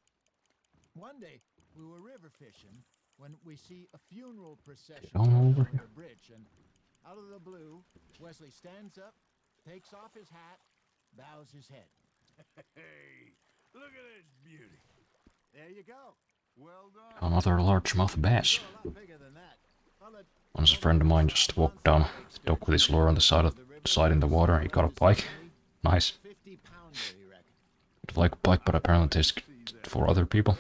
[SPEAKER 5] one day, we were river fishing when we see a funeral procession
[SPEAKER 1] Get on over
[SPEAKER 5] over the bridge, and out of the blue, Wesley stands up, takes off his hat, bows his head.
[SPEAKER 2] Hey, look at this beauty.
[SPEAKER 5] There you go.
[SPEAKER 6] Well done.
[SPEAKER 1] Another largemouth bass.
[SPEAKER 5] A lot bigger than that.
[SPEAKER 1] Once a friend of mine just walked down the dock with his lure on the side in the water. He got a pike. Nice.
[SPEAKER 5] 50-pounder, he reckoned.
[SPEAKER 1] I'd like a pike, but apparently it's for other people.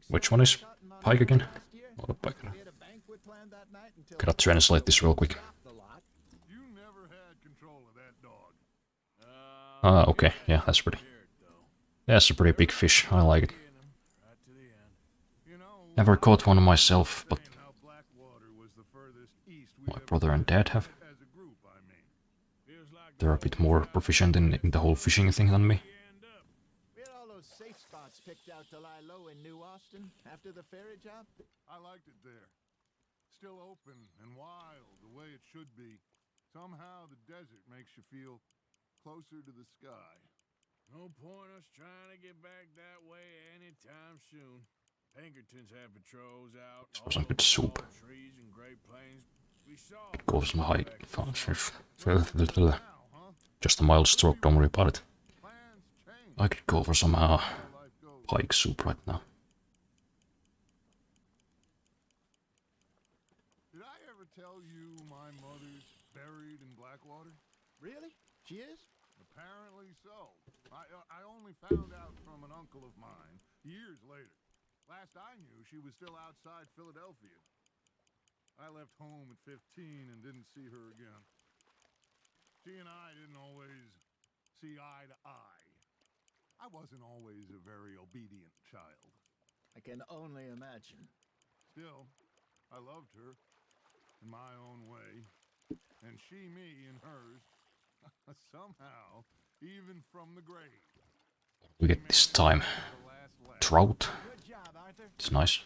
[SPEAKER 1] Which one is pike again? What a pike. Gotta translate this real quick.
[SPEAKER 6] You never had control of that dog.
[SPEAKER 1] Ah, okay. Yeah, that's pretty. That's a pretty big fish. I like it.
[SPEAKER 2] Right to the end.
[SPEAKER 6] You know,
[SPEAKER 1] Never caught one myself, but
[SPEAKER 6] saying how Blackwater was the furthest east
[SPEAKER 1] my
[SPEAKER 6] we've
[SPEAKER 1] brother and dad have.
[SPEAKER 6] ever as a group, I mean.
[SPEAKER 2] Feels like
[SPEAKER 1] They're a bit more proficient in the whole fishing thing than me.
[SPEAKER 2] end up.
[SPEAKER 5] We had all those safe spots picked out to lie low in New Austin after the ferry job.
[SPEAKER 6] I liked it there. Still open and wild, the way it should be. Somehow the desert makes you feel closer to the sky.
[SPEAKER 2] No point us trying to get back that way anytime soon. Pinkertons have patrols out.
[SPEAKER 1] This was a good soup.
[SPEAKER 2] Trees and Great Plains. We saw
[SPEAKER 1] Go some height.
[SPEAKER 6] Now, huh?
[SPEAKER 1] Just a mild stroke, don't worry about it.
[SPEAKER 6] Plans change.
[SPEAKER 1] I could go for some
[SPEAKER 6] How life goes.
[SPEAKER 1] pike soup right now.
[SPEAKER 6] Did I ever tell you my mother's buried in Blackwater?
[SPEAKER 5] Really? She is?
[SPEAKER 6] Apparently so. I only found out from an uncle of mine years later. Last I knew, she was still outside Philadelphia. I left home at 15 and didn't see her again. She and I didn't always see eye to eye. I wasn't always a very obedient child.
[SPEAKER 5] I can only imagine.
[SPEAKER 6] Still, I loved her in my own way, and she me in hers. Somehow, even from the grave.
[SPEAKER 1] We get this time. Trout. It's nice.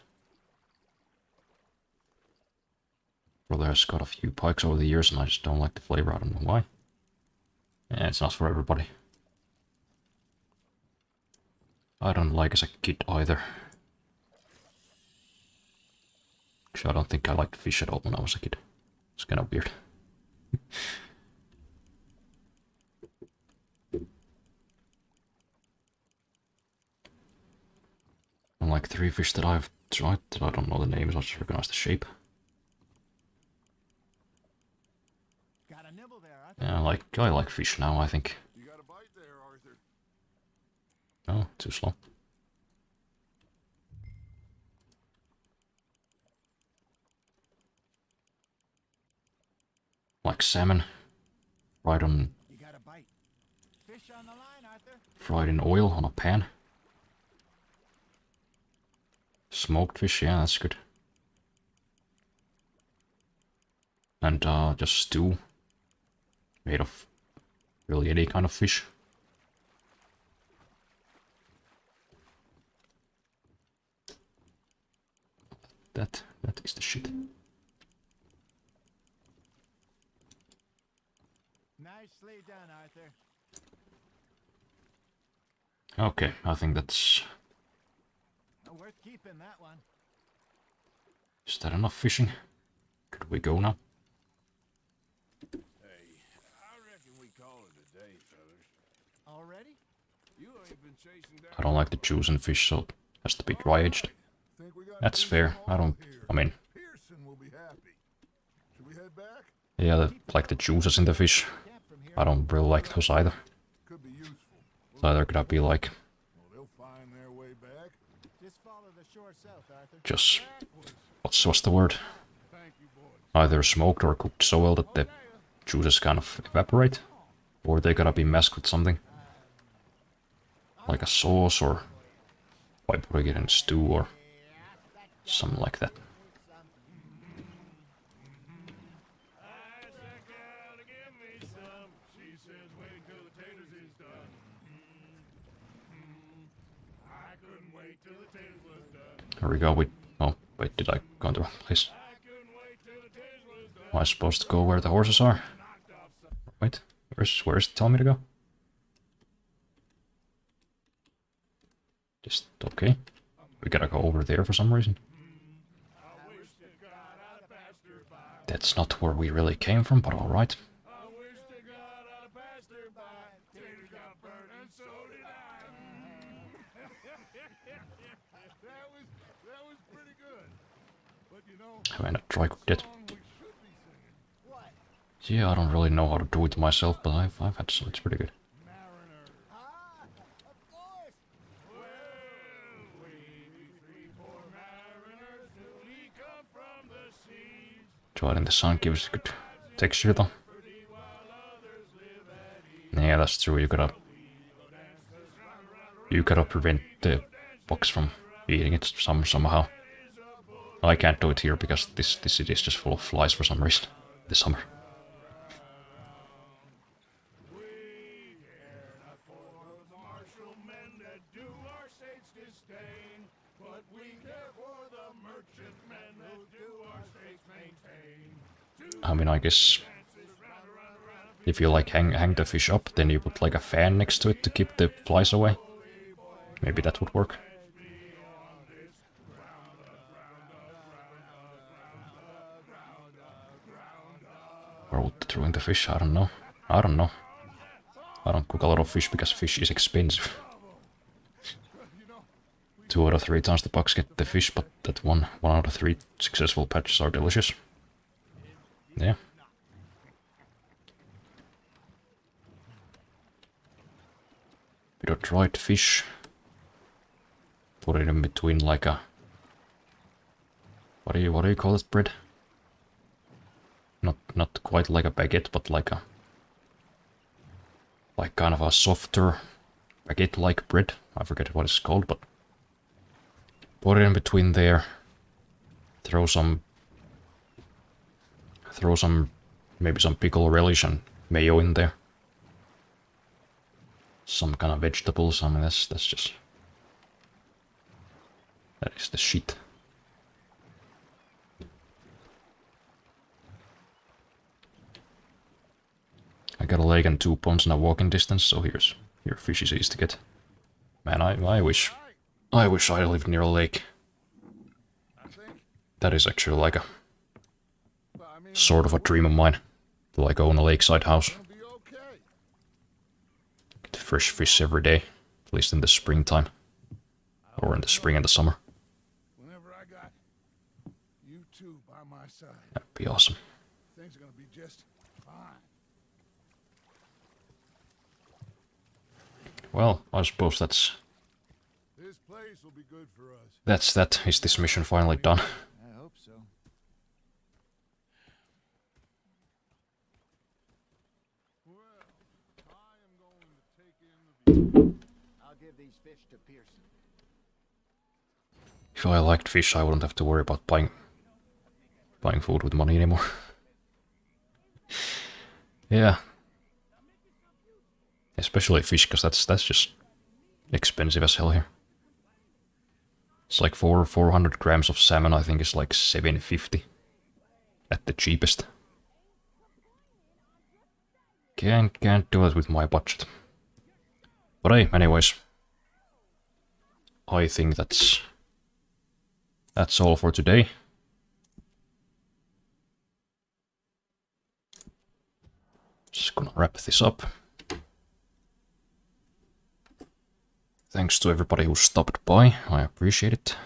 [SPEAKER 1] Brother has got a few pikes over the years and I just don't like the flavor. I don't know why. Yeah, it's not for everybody. I don't like as a kid either. Actually, I don't think I liked fish at all when I was a kid. It's kind of weird. Unlike 3 fish that I've tried, that I don't know the names, I just recognize the shape.
[SPEAKER 5] Got a nibble there,
[SPEAKER 1] Yeah, I like fish now, I think.
[SPEAKER 6] You got a bite there, Arthur.
[SPEAKER 1] Oh, too slow. Like salmon. Fried on...
[SPEAKER 5] You got a bite. Fish on the line, Arthur.
[SPEAKER 1] Fried in oil on a pan. Smoked fish, yeah, that's good. And just stew. Made of really any kind of fish. That is the shit.
[SPEAKER 5] Nicely done, Arthur.
[SPEAKER 1] Okay, I think that's...
[SPEAKER 5] Worth keeping that one.
[SPEAKER 1] Is that enough fishing? Could we go now?
[SPEAKER 2] Hey, I reckon we call it a day, fellas.
[SPEAKER 5] Already?
[SPEAKER 2] You ain't been chasing down...
[SPEAKER 1] I don't like the juice in fish, so it has to be dry aged. That's fair. I mean...
[SPEAKER 6] Pearson will be happy. Should we head back?
[SPEAKER 1] Yeah, like the juices in the fish. I don't really like those either.
[SPEAKER 6] Could be useful.
[SPEAKER 1] It's either gonna be like...
[SPEAKER 6] Well, they'll find their way back.
[SPEAKER 5] Just follow the shore south, Arthur.
[SPEAKER 1] just... What's the word? Either smoked or cooked so well that the juices kind of evaporate. Or they gotta be masked with something. Like a sauce or... by putting it in stew or... something like that. Here we go, oh, wait, did I go in the wrong place? Am I supposed to go where the horses are? Wait, where's it telling me to go? Just, okay. We gotta go over there for some reason. That's not where we really came from, but alright. I mean, I try cooked it. Yeah, I don't really know how to do it myself, but I've had some. It's pretty good. Try it in the sun, gives a good texture though. Yeah, that's true. You gotta prevent the box from eating it somehow. I can't do it here because this city is just full of flies for some reason this summer. I mean, I guess if you like hang the fish up, then you put like a fan next to it to keep the flies away. Maybe that would work. Or would they throw in the fish? I don't know. I don't cook a lot of fish because fish is expensive. 2 out of 3 times the bucks get the fish, but that one out of 3 successful patches are delicious. Yeah. Bit of dried fish. Put it in between like a... What do you call it, bread? Not quite like a baguette, but like a... like kind of a softer baguette-like bread. I forget what it's called, but... Put it in between there. Throw some, maybe some pickle relish and mayo in there. some kind of vegetables. I mean, that's just... That is the shit. I got a lake and 2 ponds in a walking distance, so here fish is easy to get. Man, I wish I lived near a lake. That is actually like a sort of a dream of mine, to like own a lakeside house. Get fresh fish every day, at least in the springtime, or in the spring and the summer.
[SPEAKER 6] Whenever I got you two by my side,
[SPEAKER 1] That'd be awesome.
[SPEAKER 6] things are gonna be just fine.
[SPEAKER 1] Well, I suppose that's
[SPEAKER 6] This place will be good for us.
[SPEAKER 1] that. Is this mission finally done?
[SPEAKER 5] I hope so.
[SPEAKER 6] Well, I am going to take in the view.
[SPEAKER 5] I'll give these fish to Pearson.
[SPEAKER 1] If I liked fish, I wouldn't have to worry about buying food with money anymore. Yeah. Especially fish, because that's just expensive as hell here. It's like 400 grams of salmon, I think is like $7.50 at the cheapest. Can't do it with my budget. But hey, anyways, I think that's all for today. Just gonna wrap this up. Thanks to everybody who stopped by, I appreciate it.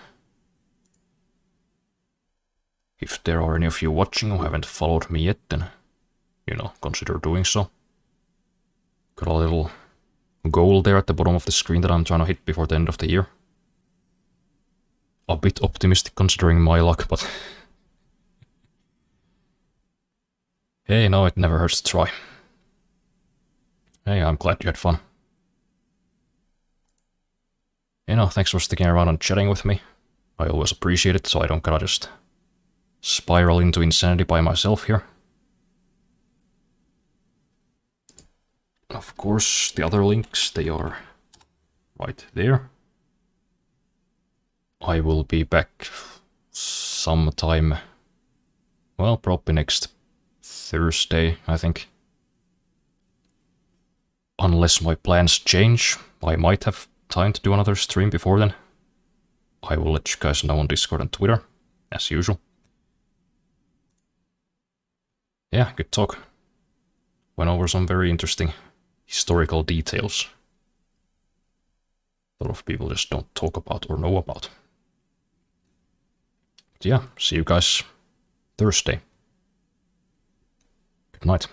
[SPEAKER 1] If there are any of you watching who haven't followed me yet, then, you know, consider doing so. Got a little goal there at the bottom of the screen that I'm trying to hit before the end of the year. A bit optimistic considering my luck, but... Hey, no, it never hurts to try. Hey, I'm glad you had fun. You know, thanks for sticking around and chatting with me. I always appreciate it, so I don't gotta just spiral into insanity by myself here. Of course, the other links, they are right there. I will be back sometime, well, probably next Thursday, I think. Unless my plans change, I might have time to do another stream before then. I will let you guys know on Discord and Twitter, as usual. Yeah, good talk. Went over some very interesting historical details a lot of people just don't talk about or know about. But yeah, see you guys Thursday. Good night.